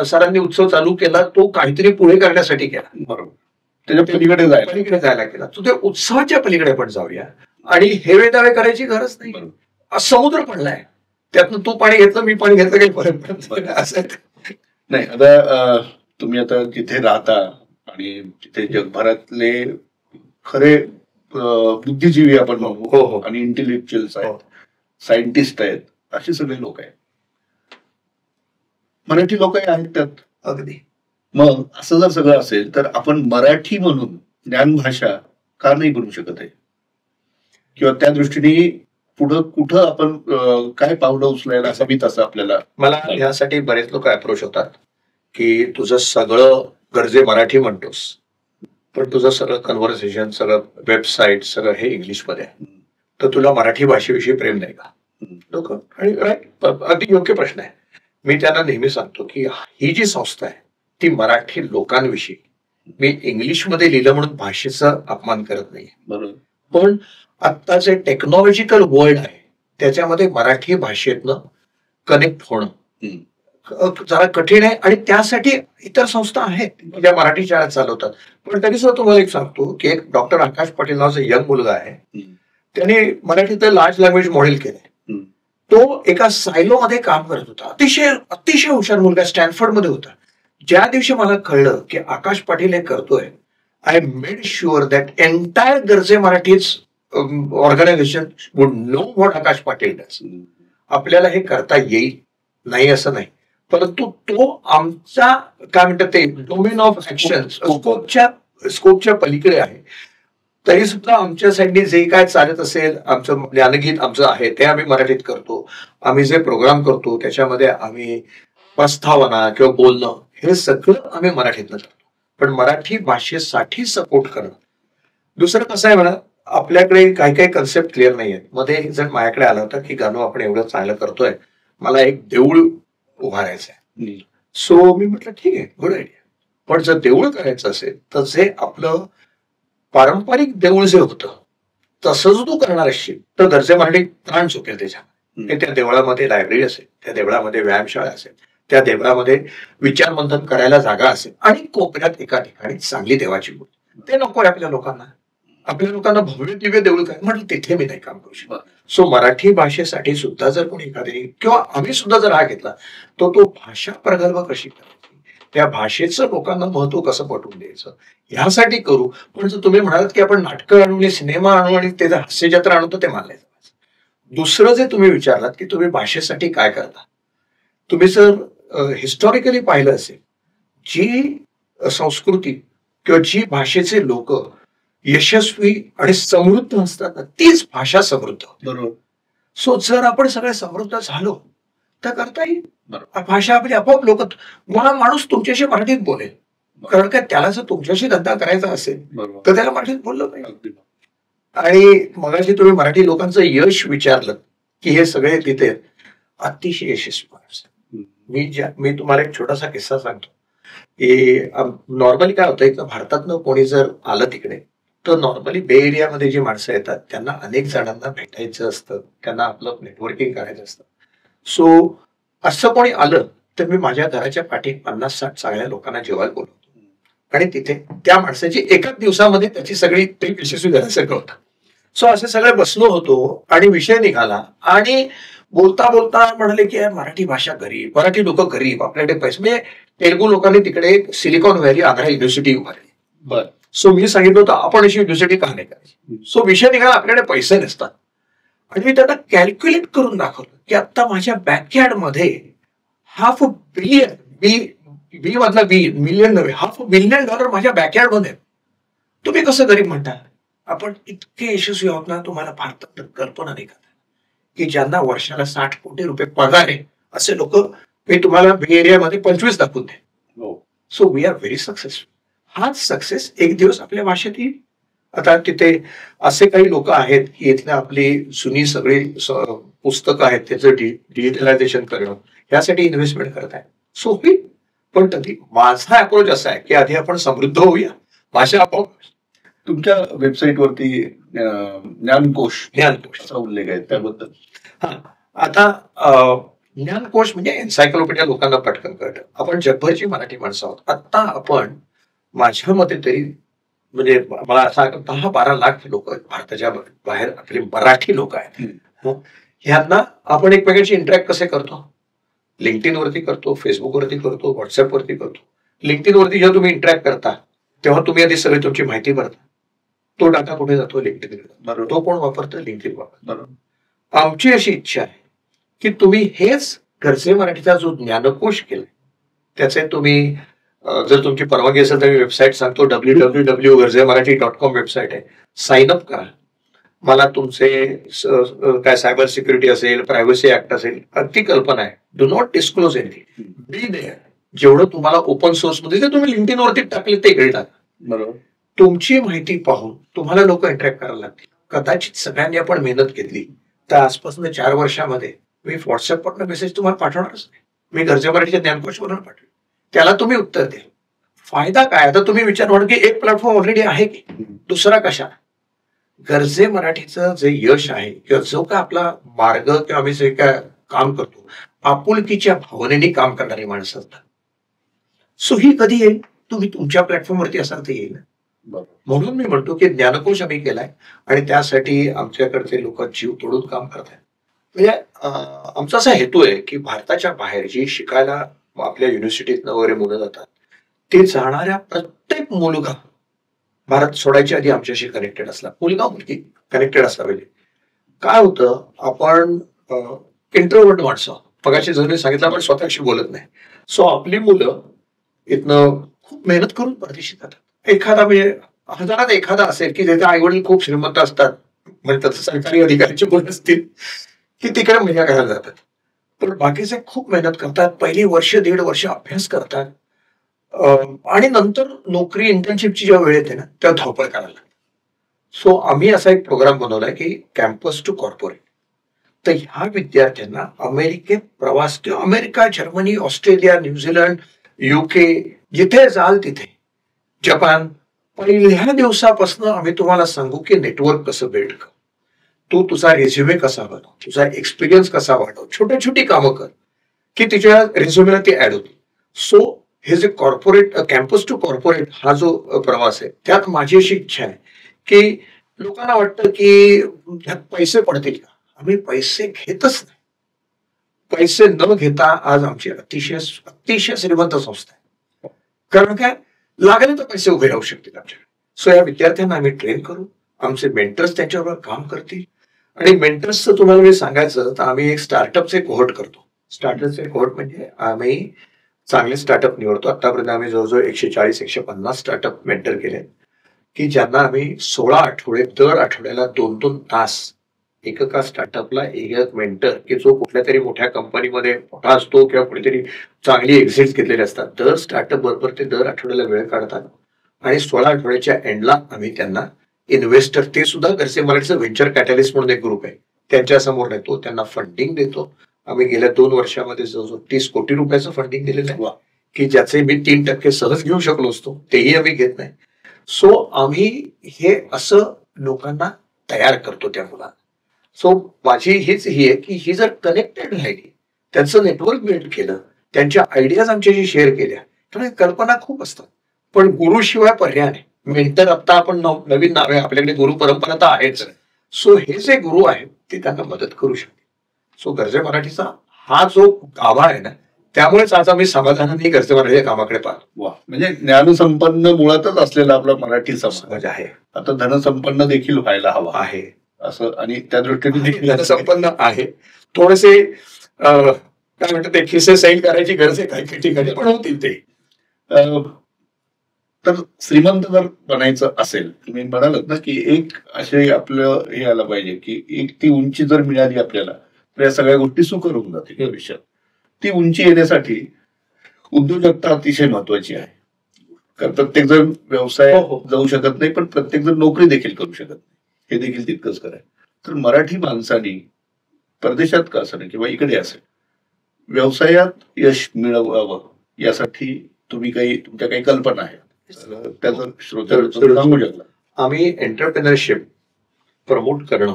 B: सरांनी उत्सव चालू केला, तो काहीतरी पुढे करण्यासाठी केला, बरोबर. त्याच्या पलीकडे जायला केला. तो त्या उत्सवाच्या पलीकडे पण जाऊया आणि हेवे दावे करायची गरज नाही. समुद्र पडलाय, त्यातनं तू पाणी घेतलं, मी पाणी घेतलं, काही फरक असं
A: नाही. आता तुम्ही आता जिथे राहता आणि तिथे जगभरातले खरे बुद्धिजीवी आपण म्हणू, आणि इंटेलेक्च्युअल्स आहेत, सायंटिस्ट आहेत, असे सगळे लोक आहेत, मराठी लोक आहेत त्यात.
B: अगदी.
A: मग असं जर सगळं असेल तर आपण मराठी म्हणून ज्ञानभाषा का नाही बनवू शकत आहे, किंवा त्या दृष्टीने पुढं कुठं आपण काय पावलं उचलायला हवी तसं आपल्याला.
B: मला यासाठी बरेच लोक अप्रोच होतात की तुझं सगळं गरजे मराठी म्हणतोस, पण तुझं सगळं कन्व्हर्सेशन, सगळं वेबसाईट, सगळं हे इंग्लिशमध्ये आहे, तर तुला मराठी भाषेविषयी प्रेम नाही का? लोक, आणि अगदी योग्य प्रश्न आहे. मी त्यांना नेहमी सांगतो की ही जी संस्था आहे ती मराठी लोकांविषयी, मी इंग्लिशमध्ये लिहिलं म्हणून भाषेचा अपमान करत नाही, बरोबर. पण आता जे टेक्नॉलॉजिकल वर्ल्ड आहे त्याच्यामध्ये मराठी भाषेतनं कनेक्ट होणं जरा कठीण आहे, आणि त्यासाठी इतर संस्था आहेत ज्या मराठी शाळा चालवतात. पण तरी सुद्धा तुम्हाला एक सांगतो की एक डॉक्टर आकाश पाटील नावाचा यंग मुलगा आहे, त्याने मराठीचं लार्ज लँग्वेज मॉडेल केलंय. तो एका सायलोमध्ये काम करत होता, अतिशय हुशार मुलगा, स्टॅनफोर्डमध्ये होता. ज्या दिवशी मला कळलं की आकाश पाटील हे करतोय, I made sure that entire Garje Marathi's organisation would know what Akash Patil does. आपल्याला हे करता येईल, नाही असं नाही, परंतु तो आमचा काय म्हणतात ते डोमेन ऑफ ऍक्शन स्कोपच्या पलीकडे आहे. तरी सुद्धा आमच्या साईडने जे काय चालत असेल, आमचं ज्ञानगीत आमचं आहे ते आम्ही मराठीत करतो. आम्ही जे प्रोग्राम करतो त्याच्यामध्ये आम्ही प्रस्तावना किंवा बोलणं हे सगळं आम्ही मराठीतनं करतो. पण मराठी भाषेसाठी सपोर्ट करणं. दुसरं कसं आहे म्हणा, आपल्याकडे काही काही कन्सेप्ट क्लिअर नाही आहेत. मध्ये एक जण माझ्याकडे आला होता की गाणं आपण एवढं चांगलं करतोय, मला एक देऊळ उभारायचं आहे. सो मी म्हटलं ठीक आहे, गुड आयडिया. पण जर देऊळ करायचं असेल तर जे आपलं पारंपरिक देऊळ जे होतं तसं जर तू करणार असशील तर घरचे मराठी प्राण चुकेल त्याच्या. त्या देवळामध्ये लायब्ररी असेल, त्या देवळामध्ये व्यायामशाळा असेल, त्या देवळामध्ये विचार मंथन करायला जागा असेल आणि कोपऱ्यात एका ठिकाणी चांगली देवाची मूर्ती. ते नको आहे आपल्या लोकांना. आपल्या लोकांना भव्य दिव्य देऊळ काय म्हटलं तिथे मी नाही काम करू शकत. सो मराठी भाषेसाठी सुद्धा जर कोणी एखादी किंवा आम्ही सुद्धा जर हा घेतला तर तो भाषा प्रगल्भ कशी करायची, त्या भाषेचं लोकांना महत्व कसं पटवून द्यायचं ह्यासाठी करू. पण जर तुम्ही म्हणालात की आपण नाटकं आणू आणि सिनेमा आणू आणि ते हास्यजत्रा आणू तर ते मानले. दुसरं जे तुम्ही विचारलात की तुम्ही भाषेसाठी काय करता, तुम्ही जर हिस्टॉरिकली पाहिलं असेल, जी संस्कृती किंवा जी भाषेचे लोक यशस्वी आणि समृद्ध असतात ना तीच भाषा समृद्ध.
A: बरोबर.
B: सो जर आपण सगळे समृद्ध झालो तर करता येईल. भाषा आपली आपोआप लोक माणूस तुमच्याशी मराठीत बोलेल, कारण काय त्याला जर तुमच्याशी धंदा करायचा असेल तर त्याला मराठीत बोललं पाहिजे. आणि मगाशी तुम्ही मराठी लोकांचं यश विचारलं की हे सगळे तिथे अतिशय यशस्वी माणूस. मी तुम्हाला एक छोटासा किस्सा सांगतो की नॉर्मली काय होतं, एकदा भारतातनं कोणी जर आलं तिकडे तर नॉर्मली बे एरियामध्ये जी माणसं येतात त्यांना अनेक जणांना भेटायचं असतं, त्यांना आपलं नेटवर्किंग करायचं असतं. सो असं कोणी आलं तर मी माझ्या घराच्या पाठी 50-60 चांगल्या लोकांना जेवायला बोलवतो आणि तिथे त्या माणसाची एकाच दिवसामध्ये त्याची सगळी ट्रिप यशस्वी झाल्यासारखं होतं. सो असे सगळे बसलो होतो आणि विषय निघाला आणि बोलता बोलता म्हणाले की मराठी भाषा गरीब, मराठी लोक गरीब, आपल्याकडे पैसे. म्हणजे तेलुगू लोकांनी तिकडे सिलिकॉन व्हॅली आंध्रा युनिव्हर्सिटी उभारली.
A: बरं.
B: सो मी सांगितलं होतं आपण अशी युनिव्हर्सिटी का नाही करायची. सो विषय निघाला आपल्याकडे पैसे नसतात आणि मी त्यांना कॅल्क्युलेट करून दाखवलं की आता माझ्या बॅकयार्ड मध्ये $500 billion, बी मधला बी मिलियन नव्हे, $500 billion माझ्या बॅकयार्ड मध्ये. तुम्ही कसं गरीब म्हणता. आपण इतके यशस्वी आहोत ना, तुम्हाला भारतात कल्पना नाही का की ज्यांना वर्षाला $60 कोटी पगार आहे असे लोक मी तुम्हाला बे एरियामध्ये 25 दाखवून दे. So we are very successful. हाच सक्सेस एक दिवस आपल्या भाषेत येईल. आता तिथे असे काही लोक आहेत की इथल्या आपली जुनी सगळी पुस्तकं आहेत त्याचं डिजिटलायझेशन करणं यासाठी इन्व्हेस्टमेंट करत आहे. सो होईल. पण तरी माझा अप्रोच असा आहे की आधी आपण समृद्ध होऊया, भाषा आपोआप.
A: तुमच्या वेबसाईटवरती ज्ञानकोश असा उल्लेख आहे त्याबद्दल.
B: हा, आता ज्ञानकोश म्हणजे एन्सायक्लोपीडिया लोकांना पटकन कळतं. आपण जगभरची मराठी माणसं आहोत. आता आपण माझ्या मते तरी म्हणजे मला असा 10-12 लाख लोक भारताच्या बाहेर आपले मराठी लोक आहेत. ह्यांना आपण एकमेकांशी इंटरॅक्ट कसे करतो, लिंक्डइन वरती करतो, फेसबुक वरती करतो, व्हॉट्सअप वरती करतो. लिंक्डइन वरती जेव्हा तुम्ही इंटरॅक्ट करता तेव्हा तुम्ही आधी सगळी तुमची माहिती भरता. तो डाटा कुठे जातो, लिंक्डइन. तो कोण वापरतं, लिंक्डइन वापरतो. आमची अशी इच्छा आहे की तुम्ही हेच घरचे मराठीचा जो ज्ञानकोश केलाय त्याचे तुम्ही जर तुमची परवानगी असेल तर मी वेबसाईट सांगतो, www.garjemarathi.com वेबसाईट आहे. साइन अप करा. मला तुमचे काय सायबर सिक्युरिटी असेल, प्रायव्हसी ऍक्ट असेल, अगदी कल्पना आहे. Do not disclose anything, be there. जेवढं तुम्हाला ओपन सोर्स मध्ये जे तुम्ही लिंक्डइन वरती टाकले ते इकडे टाका. बरोबर. तुमची माहिती पाहून तुम्हाला लोक इंटरॅक्ट करायला लागतील. कदाचित सगळ्यांनी आपण मेहनत घेतली तर आजपासून 4 वर्षामध्ये मी व्हॉट्सअपवरनं मेसेज तुम्हाला पाठवणारच नाही. मी घरच्या मराठीच्या ज्ञानकोशवरून पाठवेल, त्याला तुम्ही उत्तर द्या. फायदा काय. आता तुम्ही विचार म्हणून की एक प्लॅटफॉर्म ऑलरेडी आहे की दुसरा कशा. गरजे मराठीचं जे यश आहे किंवा जो काय आपला मार्ग किंवा आम्ही जे काय काम करतो आपुलकीच्या भावनेने काम करणारी माणसं असतात. सो ही कधी येईल, तुम्ही तुमच्या प्लॅटफॉर्मवरती असाल तर येईल. म्हणून मी म्हणतो की ज्ञानकोश आम्ही केलाय आणि त्यासाठी आमच्याकडचे लोक जीव तोडून काम करतात. म्हणजे आमचा असा हेतू आहे की भारताच्या बाहेर जी शिकायला आपल्या युनिव्हर्सिटीतनं वगैरे मुलं जातात ते जाणाऱ्या प्रत्येक मुलगा भारत सोडायच्या आधी आमच्याशी कनेक्टेड असला, मुलगा मुलगी कनेक्टेड असला पाहिजे. काय होतं, आपण इंट्रोवर्ट माणसं पगाची जरी सांगितलं आपण स्वतःशी बोलत नाही. सो आपली मुलं इथनं खूप मेहनत करून परदेशी जातात. एखादा म्हणजे हजारात एखादा असेल की ज्याचे आई वडील खूप श्रीमंत असतात, म्हणजे त्याचं सरकारी अधिकाऱ्याचे बोल असतील की तिकडे मजा करायला जातात. पण बाकीचे खूप मेहनत करतात, पहिली वर्ष 1.5 वर्ष अभ्यास करतात आणि नंतर नोकरी इंटर्नशिपची जेव्हा वेळ येते ना तेव्हा धावपळ करायला लागते. सो आम्ही असा एक प्रोग्राम बनवलाय की कॅम्पस टू कॉर्पोरेट. तर ह्या विद्यार्थ्यांना अमेरिकेत प्रवास किंवा America, Germany, Australia, New Zealand, UK, जिथे जाल तिथे, जपान, पहिल्या दिवसापासून आम्ही तुम्हाला सांगू की नेटवर्क कसं बिल्ड कर, तू तुझा रेझ्युमे कसा बनव, तुझा एक्सपिरियन्स कसा वाढव, छोटी छोटी कामं कर की तिच्या रेझ्युमेला ती ऍड होती. सो हे जे कॉर्पोरेट कॅम्पस टू कॉर्पोरेट हा जो प्रवास आहे, त्यात माझी अशी इच्छा आहे की लोकांना वाटतं की ह्यात पैसे पडतील का. आम्ही पैसे घेतच नाही. पैसे न घेता आज आमची अतिशय अतिशय श्रीमंत संस्था आहे. कारण काय, लागले तर पैसे उभे राहू शकतील आमच्याकडे. सो या विद्यार्थ्यांना आम्ही ट्रेन करू, आमचे मेंटर्स त्यांच्याबरोबर काम करतील. आणि मेंटर्सचं तुम्हाला मी सांगायचं तर आम्ही एक स्टार्टअपचे कोहर्ट करतो. स्टार्टअपचे कोहर्ट म्हणजे आम्ही चांगले स्टार्टअप निवडतो. आतापर्यंत आम्ही जवळजवळ 140-150 स्टार्टअप मेंटर केले की ज्यांना आम्ही 16 आठवडे, दर आठवड्याला 2-2 तास एका स्टार्टअपला एक मेंटर की जो कुठल्या तरी मोठ्या कंपनीमध्ये मोठा असतो किंवा कुठेतरी चांगली एक्झिट घेतलेली असतात, दर स्टार्टअप बरोबर ते दर आठवड्याला वेळ काढतात. आणि 16 आठवड्याच्या एंडला आम्ही त्यांना इन्व्हेस्टर, ते सुद्धा घरचे मराठीचं व्हेंचर कॅटलिस्ट म्हणून एक ग्रुप आहे, त्यांच्या समोर नेतो, त्यांना फंडिंग देतो. आम्ही गेल्या 2 वर्षामध्ये जवळजवळ 30 कोटी रुपयाचं फंडिंग दिलेलं आहे की ज्याचे मी 3% सहज घेऊ शकलो असतो, तेही आम्ही घेत नाही. सो आम्ही हे असं लोकांना तयार करतो त्या मुलांना. सो माझी हीच ही आहे की ही जर कनेक्टेड राहिली, त्यांचं नेटवर्क बिल्ड केलं, त्यांच्या आयडियाज आमच्याशी शेअर केल्या, तर कल्पना खूप असतात. पण गुरुशिवाय पर्याय नाही. मेंटर आता आपण नवीन नाव आहे, आपल्याकडे गुरु परंपरा तर आहेच. सो हे जे गुरु आहेत ते त्यांना मदत करू शकते. सो गरजे मराठीचा हा जो गाभा आहे ना, त्यामुळेच आज आम्ही समाधानाने गरजे मराठी कामाकडे पाहतो.
A: वा, म्हणजे ज्ञानसंपन्न मुळातच असलेला आपला मराठी समाज
B: आहे.
A: आता धनसंपन्न देखील व्हायला हवा
B: आहे
A: असं, आणि त्या दृष्टीने
B: धनसंपन्न आहे. थोडेसे काय म्हणतात ते खिसे सैल करायची गरज आहे काही ठिकाणी, पण होतील ते.
A: तर श्रीमंत जर बनायचं असेल, तुम्ही म्हणालात ना की एक असे आपलं हे आलं पाहिजे की एक ती उंची जर मिळाली आपल्याला तर या सगळ्या गोष्टी सुकर होऊन जातील भविष्यात. ती उंची येण्यासाठी उद्योजकता अतिशय महत्वाची आहे. कारण प्रत्येक जण व्यवसाय जाऊ शकत नाही, पण प्रत्येक जण नोकरी देखील करू शकत नाही, हे देखील तितकंच खरं आहे. तर मराठी माणसांनी परदेशात का असेल किंवा इकडे असेल व्यवसायात यश मिळवावं यासाठी तुमच्या काही कल्पना आहेत, त्याचं श्रोत्यांना सांगू शकला.
B: आम्ही एंटरप्रेनरशिप प्रमोट करणं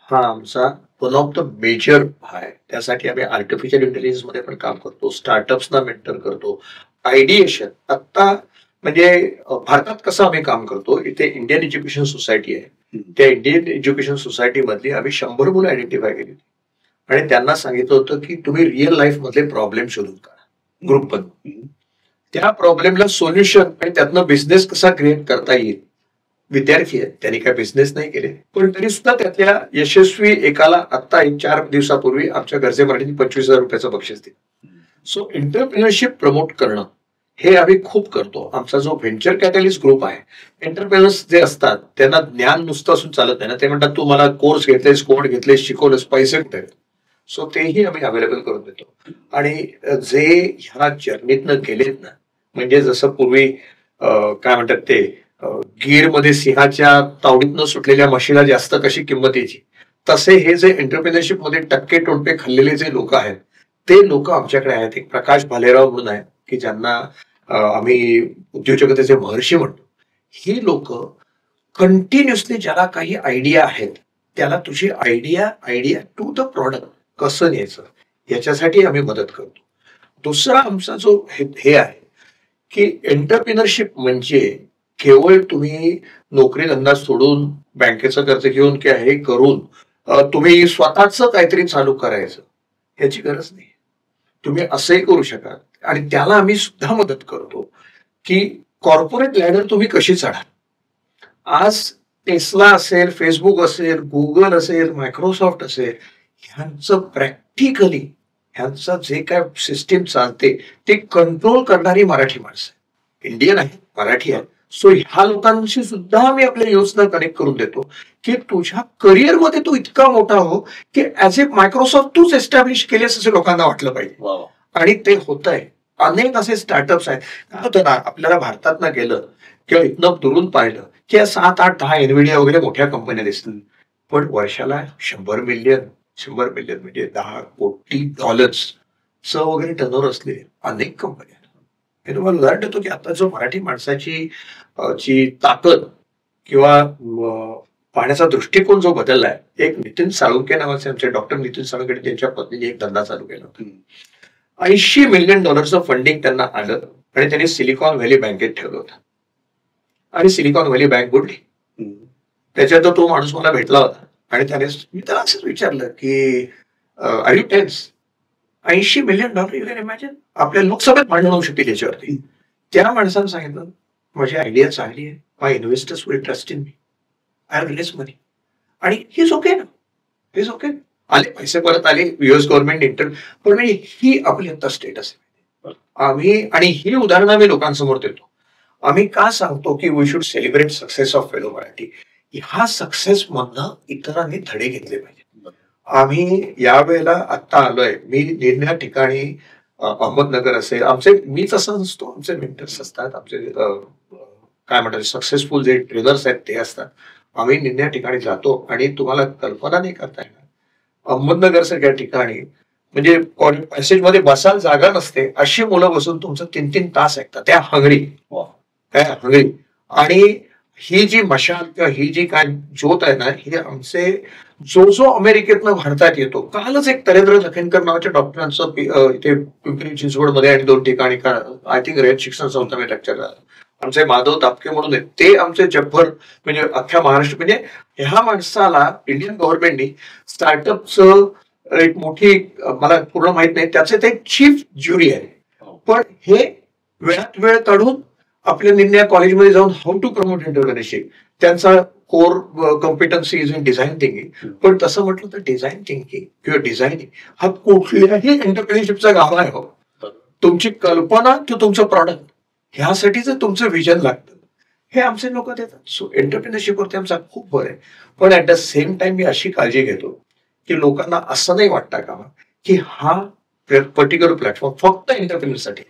B: हा आमचा वन ऑफ द मेजर आहे. त्यासाठी आम्ही आर्टिफिशियल इंटेलिजन्स मध्ये पण काम करतो, स्टार्टअप्सना मेंटर करतो, आयडिएशन. आता म्हणजे भारतात कसं आम्ही काम करतो, इथे इंडियन एज्युकेशन सोसायटी आहे, त्या इंडियन एज्युकेशन सोसायटी मधली आम्ही 100 मुलं आयडेंटिफाय केली आणि त्यांना सांगितलं होतं की तुम्ही रिअल लाईफ मधले प्रॉब्लेम शोधून काढा ग्रुप बनवून, त्या प्रॉब्लेमला सोल्युशन आणि त्यातनं बिझनेस कसा क्रिएट करता येईल. विद्यार्थी आहेत, त्यांनी काय बिझनेस नाही केले, पण तरी सुद्धा त्यातल्या यशस्वी एकाला आता 4 दिवसापूर्वी आमच्या गरजे मराठीने 25,000 रुपयाचं बक्षीस दिलं. सो एंटरप्रेनरशिप प्रमोट करणं हे आम्ही खूप करतो. आमचा जो व्हेंचर कॅटलिस्ट ग्रुप आहे, एंटरप्रेनर्स जे असतात त्यांना ज्ञान नुसतं असून चालत नाही ना, ते म्हणतात तू मला कोर्स घेतलेस, कोड घेतलेस, शिकवलेस, पैसे कुठे आहेत. सो तेही आम्ही अवेलेबल करून देतो. आणि जे ह्या जर्नीतनं गेलेत ना, म्हणजे जसं पूर्वी काय म्हणतात ते गीरमध्ये सिंहाच्या तावडीतनं सुटलेल्या म्हशीला जास्त कशी किंमत यायची, तसे हे जे एंटरप्रेनरशिप मध्ये टक्के टोणपे खाल्लेले जे लोक आहेत ते लोक आमच्याकडे आहेत. एक प्रकाश भालेराव म्हणून आहेत की ज्यांना आम्ही उद्योजकतेचे महर्षी म्हणतो. ही लोक कंटिन्युअसली ज्याला काही आयडिया आहेत त्याला तुझी आयडिया टू द प्रॉडक्ट कसं न्यायचं याच्यासाठी आम्ही मदत करतो. दुसरा आमचा जो हे आहे की एंटरप्रेनरशिप म्हणजे केवळ तुम्ही नोकरी धंदा सोडून बँकेचं कर्ज घेऊन किंवा हे करून तुम्ही स्वतःच काहीतरी चालू करायचं याची गरज नाही. तुम्ही असंही करू शकाल आणि त्याला आम्ही सुद्धा मदत करतो की कॉर्पोरेट लॅडर तुम्ही कशी चढाल. आज टेस्ला असेल, फेसबुक असेल, गुगल असेल, मायक्रोसॉफ्ट असेल, ह्यांचं प्रॅक्टिकली ह्यांचं जे काय सिस्टीम चालते ते कंट्रोल करणारी मराठी माणसं इंडियन आहे, मराठी आहे. सो ह्या लोकांशी सुद्धा आम्ही आपल्या योजना कनेक्ट करून देतो की तुझ्या करिअरमध्ये तू इतका मोठा हो की ऍज ए मायक्रोसॉफ्ट तूच एस्टॅब्लिश केलेस असं लोकांना वाटलं पाहिजे. आणि ते होत आहे. अनेक असे स्टार्टअप्स आहेत. काय होतं ना, आपल्याला भारतातनं गेलं किंवा इथनं दुरून पाहिलं किंवा 7-8-10 एनव्हिडिया वगैरे मोठ्या कंपन्या दिसतात. पण वर्षाला 100 मिलियन म्हणजे $10 कोटी वगैरे टर्नओव्हर असलेले अनेक कंपन्या. हे तुम्हाला उदाहरण देतो की आता जो मराठी माणसाची ची ताकद किंवा पाहण्याचा दृष्टिकोन जो बदललाय. एक नितीन साळुंखे नावाचे आमचे डॉक्टर नितीन साळुंखे त्यांच्या पत्नीने एक धंदा चालू केला होता. $80 मिलियन फंडिंग त्यांना आलं आणि त्यांनी सिलिकॉन व्हॅली बँकेत ठेवलं होतं आणि सिलिकॉन व्हॅली बँक बुडली. त्याच्यात तो माणूस मला भेटला होता आणि त्याने मी त्याला असंच विचारलं की are you tense? $80 million you can imagine. आपल्या लोकसभेत भांडण होऊ शकते त्याच्यावरती. त्या माणसानं सांगितलं माझी आयडिया चांगली आहे, my investors will trust in me, I have less money आणि हिज ओके ना, हिज ओके. आले पैसे परत आले, युएस गव्हर्नमेंट पण म्हणजे ही आपली आता स्टेटस आहे. आम्ही आणि ही उदाहरणं आम्ही लोकांसमोर देतो. आम्ही का सांगतो की we should celebrate success of fellow Marathi. ह्या सक्सेस मधनं इतरांनी धडे घेतले पाहिजे. आम्ही यावेळेला आत्ता आलोय, मी निर्णय ठिकाणी अहमदनगर असेल, आमचे मीच असं नसतो, आमचे मेंटर्स असतात, आमचे काय म्हणतात सक्सेसफुल जे ट्रेनर्स आहेत ते असतात. आम्ही निर्णय ठिकाणी जातो आणि तुम्हाला कल्पना नाही करता येणार अहमदनगर सारख्या ठिकाणी म्हणजे पॅसेजमध्ये बसायला जागा नसते, अशी मुलं बसून तुमचं 3-3 तास ऐकतात. त्या हंगरी आणि ही जी मशाल किंवा ही जी काय ज्योत आहे ना, ही आमचे जो अमेरिकेतनं भारतात येतो. कालच एक तरेंद्र लखेनकर नावाच्या डॉक्टरांचं इथे पिंपरी चिंचवडमध्ये आणि 2 ठिकाणी आय थिंक रयत शिक्षण संस्था मी लेक्चर झालं. आमचे माधव तापके म्हणून आहेत, ते आमचे जगभर म्हणजे अख्ख्या महाराष्ट्र म्हणजे ह्या माणसाला इंडियन गव्हर्नमेंटनी स्टार्टअपचं एक मोठी मला पूर्ण माहित नाही त्याचे ते चीफ ज्युरी आहे. पण हे वेळात वेळ काढून आपल्या निर्णय कॉलेजमध्ये जाऊन हाऊ टू प्रमोट एंटरप्रेन्योरशिप, त्यांचा core competency is in design thinking. पण तसं म्हटलं तर डिझाईन थिंकिंग किंवा डिझायनिंग हा कुठल्याही एंटरप्रेन्योरशिपचा गाभा आहे. तुमची कल्पना किंवा तुमचं प्रॉडक्ट ह्यासाठी जर तुमचं विजन लागतं, हे आमचे लोक देतात. सो एंटरप्रेन्योरशिपवरती आमचा खूप भर आहे. पण ऍट द सेम टाइम मी अशी काळजी घेतो की लोकांना असं नाही वाटतं का की हा पर्टिक्युलर प्लॅटफॉर्म फक्त एंटरप्रेन्योरसाठी.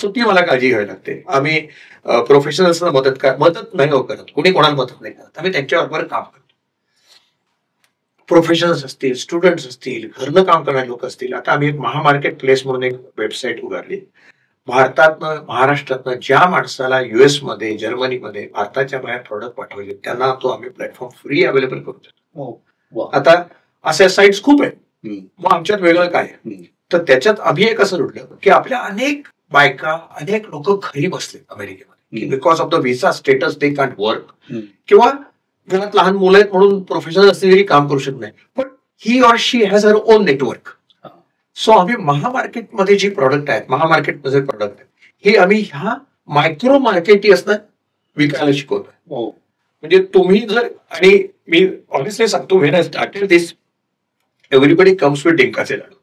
B: सो ती मला काळजी घ्यावी लागते. आम्ही प्रोफेशनल्सना मदत नाही करत, कोणी कोणाला मदत नाही करत, आम्ही त्यांच्याबरोबर काम करतो. प्रोफेशनल्स असतील, स्टुडंट्स असतील, घरनं काम करणारे लोक असतील. आता आम्ही एक महामार्केट प्लेस म्हणून एक वेबसाईट उभारली. भारतातनं महाराष्ट्रातनं ज्या माणसाला US मध्ये जर्मनीमध्ये भारताच्या बाहेर प्रोडक्ट पाठवायचे त्यांना तो आम्ही प्लॅटफॉर्म फ्री अवेलेबल करून देतो. आता अशा साईट्स खूप आहेत. मग आमच्यात वेगळं काय तर त्याच्यात आम्ही एक असं उठलं की आपल्या अनेक बायका अनेक लोक घरी बसले अमेरिकेमध्ये because of the visa status they can't work किंवा घरात लहान मुलं आहेत म्हणून प्रोफेशनल असले तरी काम करू शकत नाही. पण he or she has her own network. So आम्ही महामार्केटमध्ये जी प्रॉडक्ट आहेत, महामार्केटमध्ये प्रॉडक्ट आहेत, हे आम्ही ह्या मायक्रो मार्केटी विकायला शिकवतोय. म्हणजे तुम्ही जर आणि मी ऑनेस्टली सांगतो when I started this everybody comes with डिंकाचे लाडू.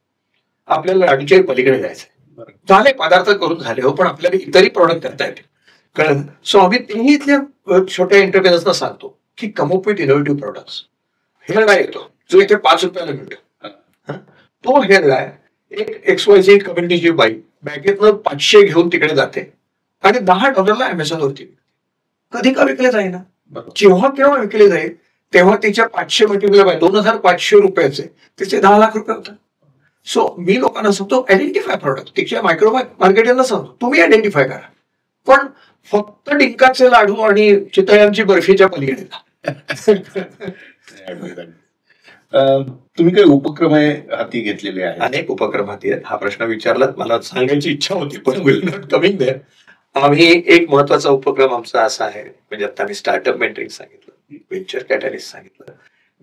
B: आपल्याला लाडूच्या पलीकडे जायचंय. झाले पदार्थ करून झाले हो, पण आपल्याला इतरही प्रॉडक्ट करता येते कळलं. सो आम्ही तेही इथल्या छोट्या एंटरप्रेनर्सना सांगतो की come up with innovative products. Hair dye येतो जो इथे ₹5 मिळतो. तो हेअर डाय एक XYZ कम्युनिटीची बाई बँकेतनं 500 घेऊन तिकडे जाते आणि $10 अमेझॉनवरती कधी का विकले जाईना. जेव्हा केव्हा विकले जाईल तेव्हा तिच्या 500 मल्टिप्लाय बाय ₹2,500 तिचे ₹10,00,000 होतात. सो मी लोकांना सांगतो आयडेंटिफाय प्रोडक्ट. तिच्या मायक्रो मार्केटरला सांगतो तुम्ही आयडेंटिफाय करा, पण फक्त डिंकाचे लाडू आणि चितळ्यांची बर्फीच्या पलीकडे.
A: तुम्ही काही उपक्रम हाती घेतलेले आहेत?
B: अनेक उपक्रम हाती आहेत. हा प्रश्न विचारला मला सांगायची इच्छा होती पण विल नॉट कमिंग देअर. आम्ही एक महत्वाचा उपक्रम आमचा असा आहे म्हणजे आता मी स्टार्टअप मेंटरिंग सांगितलं, व्हेंचर कॅटलिस्ट सांगितलं,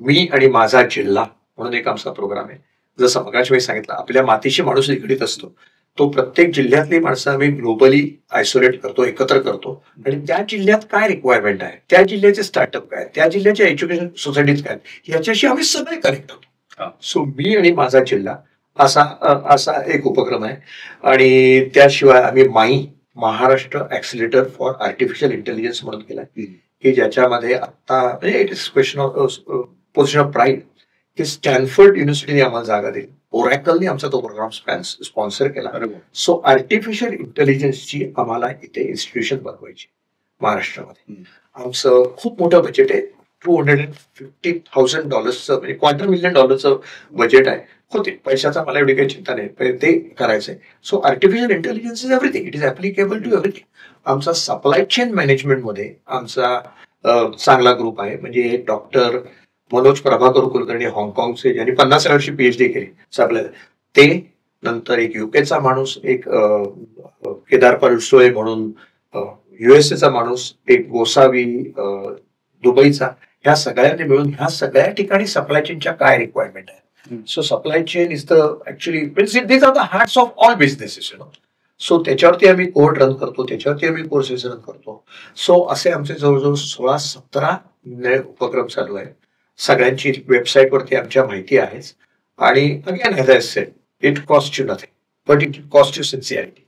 B: मी आणि माझा जिल्हा म्हणून एक आमचा प्रोग्राम आहे. जसं मगाशी मी सांगितलं आपल्या मातीशी माणूस निगडीत असतो, तो प्रत्येक जिल्ह्यातली माणसं आम्ही ग्लोबली आयसोलेट करतो, एकत्र करतो आणि त्या जिल्ह्यात काय रिक्वायरमेंट आहे, त्या जिल्ह्याचे स्टार्टअप काय, त्या जिल्ह्याच्या एज्युकेशन काय याच्याशी आम्ही सगळे कनेक्ट होतो. सो मी आणि माझा जिल्हा असा एक उपक्रम आहे. आणि त्याशिवाय आम्ही Maharashtra accelerator for artificial intelligence म्हणून केलाय की ज्याच्यामध्ये आता म्हणजे it is question of position of pride की स्टॅनफोर्ड युनिव्हर्सिटीने आम्हाला जागा दिली, ओरॅकलने आमचा तो प्रोग्राम स्पॉन्सर केला. सो आर्टिफिशियल इंटेलिजन्सची आम्हाला इथे इन्स्टिट्यूशन बनवायची महाराष्ट्रामध्ये. आमचं खूप मोठं बजेट आहे, $250,000 म्हणजे $250,000,000 बजेट आहे. होते पैशाचा मला एवढी काही चिंता नाही, पण ते करायचंय. So artificial intelligence is everything, it is applicable to everything. आमचा सप्लाय चेन मॅनेजमेंटमध्ये आमचा चांगला ग्रुप आहे. म्हणजे डॉक्टर मनोज प्रभाकर कुलकर्णी हाँगकाँगचे, ज्यांनी 50 वर्षी PhD केली सप्लाय, ते नंतर एक युकेचा माणूस, एक केदार पलसोळे म्हणून USA माणूस, एक गोसावी दुबईचा, ह्या सगळ्यांनी मिळून ह्या सगळ्या ठिकाणी सप्लाय चेनच्या काय रिक्वायरमेंट आहे. So supply chain is the actually these are the hearts of all businesses, so त्याच्यावरती आम्ही कोड रन करतो, त्याच्यावरती आम्ही कोर्सेस रन करतो. सो असे आमचे जवळजवळ 16-17 उपक्रम चालू आहे. सगळ्यांची वेबसाईटवरती आमच्या माहिती आहेच. आणि again as I said, it cost you nothing but it cost you sincerity.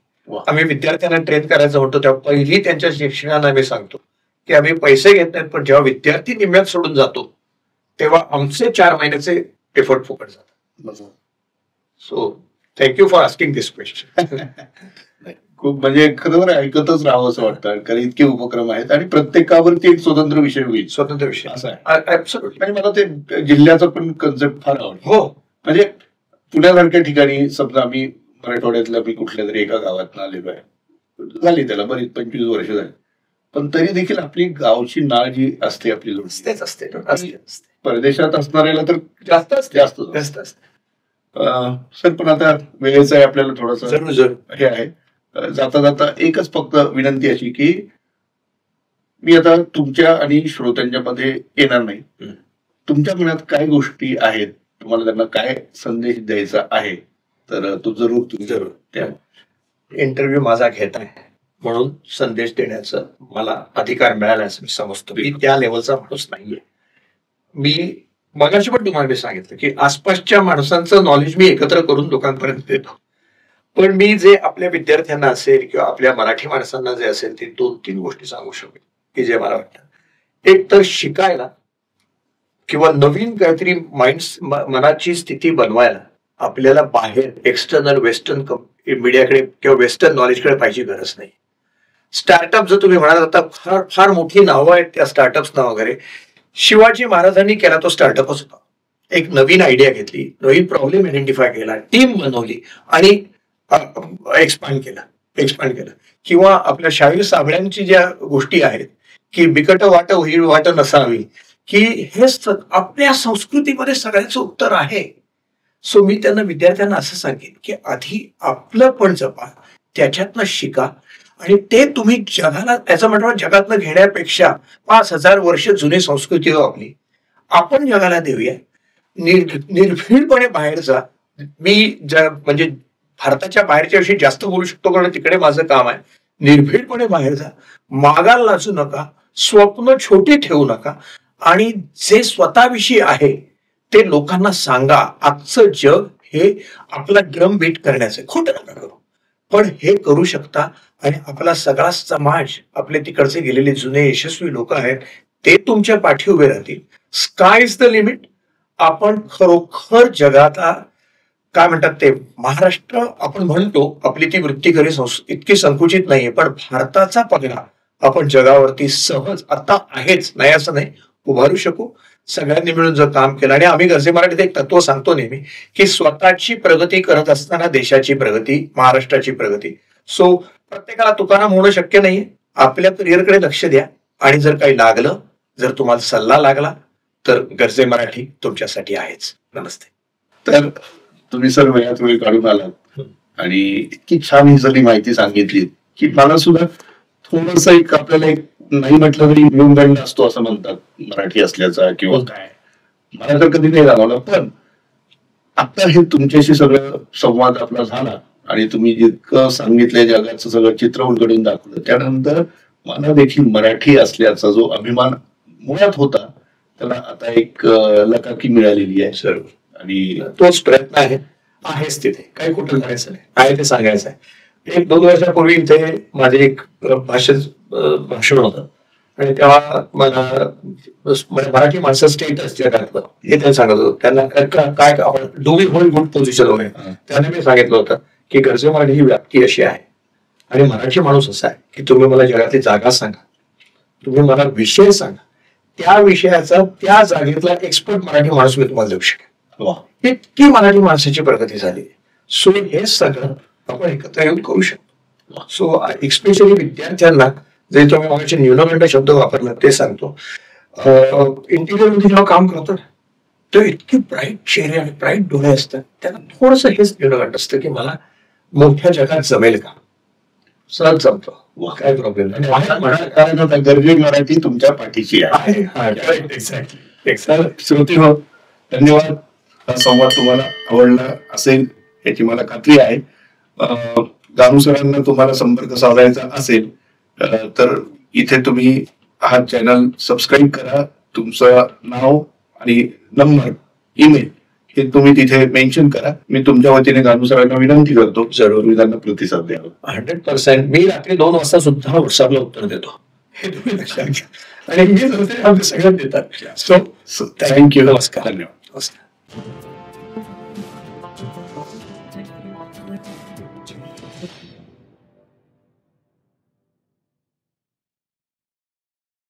B: आम्ही विद्यार्थ्यांना ट्रेन करायचं म्हणतो तेव्हा पहिली त्यांच्या शिक्षकांना आम्ही सांगतो की आम्ही पैसे घेत नाहीत, पण जेव्हा विद्यार्थी निम्म्यात सोडून जातो तेव्हा आमचे 4 महिन्याचे एफर्ट फुकट जातात. So thank you for asking this question.
A: खूप म्हणजे खरं ऐकतच राहावं असं वाटतं, कारण इतके उपक्रम आहेत आणि प्रत्येकावरती एक स्वतंत्र विषय होईल.
B: स्वतंत्र विषय
A: असं आहे. आणि मला ते जिल्ह्याचा पण कन्सेप्ट फार आवडतो.
B: हो,
A: म्हणजे पुण्यासारख्या ठिकाणी समजा आम्ही मराठवाड्यातल्या मी कुठल्या तरी एका गावात आलेलो आहे, झाली त्याला बरीच 25 वर्ष झाली, पण तरी देखील आपली गावची नाळ जी असते आपली
B: तेच असते.
A: परदेशात असणाऱ्याला तर
B: जास्त
A: जास्त
B: असते.
A: सर पण आता वेळेचं आहे आपल्याला थोडंसं
B: जरूर
A: हे आहे. जाता जाता एकच फक्त विनंती अशी की मी आता तुमच्या आणि श्रोत्यांच्या मध्ये येणार नाही, तुमच्या मनात काय गोष्टी आहेत, तुम्हाला त्यांना काय संदेश द्यायचा आहे, तर तो जरूर त्या
B: इंटरव्ह्यू माझा घेत आहे म्हणून संदेश देण्याचं मला अधिकार मिळाला असं मी समजतो. मी त्या लेवलचा माणूस नाहीये. मी मगाशी पण तुम्हाला मी सांगितलं की आसपासच्या माणसांचं नॉलेज मी एकत्र करून लोकांपर्यंत देतो, पण मी जे आपल्या विद्यार्थ्यांना असेल किंवा आपल्या मराठी माणसांना जे असेल ते 2-3 गोष्टी सांगू शकेल की जे मला वाटतं. एक तर शिकायला किंवा नवीन काहीतरी मनाची स्थिती बनवायला आपल्याला बाहेर एक्सटर्नल वेस्टर्न मीडियाकडे किंवा वेस्टर्न नॉलेजकडे पाहिजे गरज नाही. स्टार्टअप जर तुम्ही म्हणाल, आता फार फार मोठी नावं आहेत त्या स्टार्टअप्सना वगैरे. शिवाजी महाराजांनी केला तो स्टार्टअपच होता. एक नवीन आयडिया घेतली, नवीन प्रॉब्लेम आयडेंटिफाय केला, टीम बनवली आणि एक्सपांड केलं. किंवा आपल्या शाहीर साबळ्यांची ज्या गोष्टी आहेत की बिकट वाट होईल वाट नसावी, की हे आपल्या संस्कृतीमध्ये सगळ्याचं उत्तर आहे. सो मी त्यांना विद्यार्थ्यांना असं सांगेन की आधी आपलं पण जपा, त्याच्यातनं शिका आणि ते तुम्ही जगाला, याचं म्हणतो जगातनं घेण्यापेक्षा 5,000 वर्ष जुनी संस्कृती हो आपली, आपण जगाला देऊया. निर्भीडपणे बाहेर जा. मी म्हणजे भारताच्या बाहेरच्या विषयी जास्त बोलू शकतो कारण तिकडे माझं काम आहे. निर्भीडपणे बाहेर जा, मागायला लाजू नका, स्वप्न छोटी ठेवू नका आणि जे स्वतःविषयी आहे ते लोकांना सांगा. आजचं जग हे आपला ड्रम बीट करण्याचं, खोटं नका करू, पण हे करू शकता. आणि आपला सगळा समाज, आपले तिकडचे गेलेले जुने यशस्वी लोक आहेत, ते तुमच्या पाठी उभे राहतील. Sky is the limit. आपण खरोखर जगाला काय म्हणतात ते, महाराष्ट्र आपण म्हणतो आपली ती वृत्ती खरी इतकी संकुचित नाहीये, पण भारताचा पगडा आपण जगावरती सहज आता आहेच, नाही असं नाही, उभारू शकू सगळ्यांनी मिळून जर काम केलं. आणि आम्ही गरजे मराठीत एक तत्व सांगतो नेहमी की स्वतःची प्रगती करत असताना देशाची प्रगती, महाराष्ट्राची प्रगती. सो प्रत्येकाला तुकाराम होणं शक्य नाहीये. आपल्या करिअरकडे लक्ष द्या आणि जर काही लागलं, जर तुम्हाला सल्ला लागला तर गरजे मराठी तुमच्यासाठी आहेच. नमस्ते.
A: तर तुम्ही सर वेळात वेळ काढून आलात आणि इतकी छान ही सगळी माहिती सांगितली की मला सुद्धा थोडस एक, आपल्याला एक नाही म्हटलं तरी न्यूनगंड असतो असं म्हणतात मराठी असल्याचा किंवा काय, मला तर कधी नाही जाणवलं. पण आता हे तुमच्याशी सगळं संवाद आपला झाला आणि तुम्ही जितकं सांगितलंय, जगाचं सगळं चित्र उलगडून दाखवलं, त्यानंतर मला देखील मराठी असल्याचा जो अभिमान मुळात होता त्याला आता एक लकाकी मिळालेली आहे सर. आणि
B: तोच प्रयत्न आहेच तिथे, काही कुठं करायचं नाही, आहे ते सांगायचं आहे. 1-2 वर्षापूर्वी इथे माझे एक भाषण होतं आणि तेव्हा मला मराठी माणसं स्टेटस जगातलं हे त्यांनी सांगत होतं. त्यांना काय do we hold good position वगैरे, त्याने मी सांगितलं होतं की गरजे मराठी ही व्याप्ती अशी आहे आणि मराठी माणूस असा आहे की तुम्ही मला जगातली जागा सांगा, तुम्ही मला विषय सांगा, त्या विषयाचा त्या जागेतला एक्सपर्ट मराठी माणूस मी तुम्हाला देऊ शकेन. इतकी मराठी माणसाची प्रगती झाली. सो हे सगळं आपण एकत्र येऊन करू शकतो. सो एक्सपेशली विद्यार्थ्यांना जे तुम्ही माझे न्यूनगंड शब्द वापरला ते सांगतो. इंटिरियर मध्ये जेव्हा काम करतो ना, तो इतकी ब्राईट चेहरे आणि ब्राईट डोळे असतात, त्यांना थोडस हेच न्यूनगंड असतं की मला मोठ्या जगात जमेल का. सहज जमतो, काय प्रॉब्लेम नाही.
A: कारण गरजे मराठी तुमच्या पाठीची आहे.
B: एक्झॅक्टली.
A: श्रोते हो, धन्यवाद. हा संवाद तुम्हाला आवडला असेल याची मला खात्री आहे. गानू सरांना तुम्हाला संपर्क साधायचा असेल तर इथे तुम्ही हा चॅनल सबस्क्राईब करा. तुमचं नाव आणि नंबर, ईमेल हे तुम्ही तिथे मेन्शन करा. मी तुमच्या वतीने गानू सरांना विनंती करतो, जरूर मी त्यांना प्रतिसाद द्यावा.
B: 100%. मी रात्री 2 वाजता सुद्धा व्हॉट्सअपला उत्तर देतो, हे तुम्ही लक्षात घ्या. आणि मी सगळ्यात देतात. So
A: thank you.
B: नमस्कार.
A: धन्यवाद.
B: नमस्कार.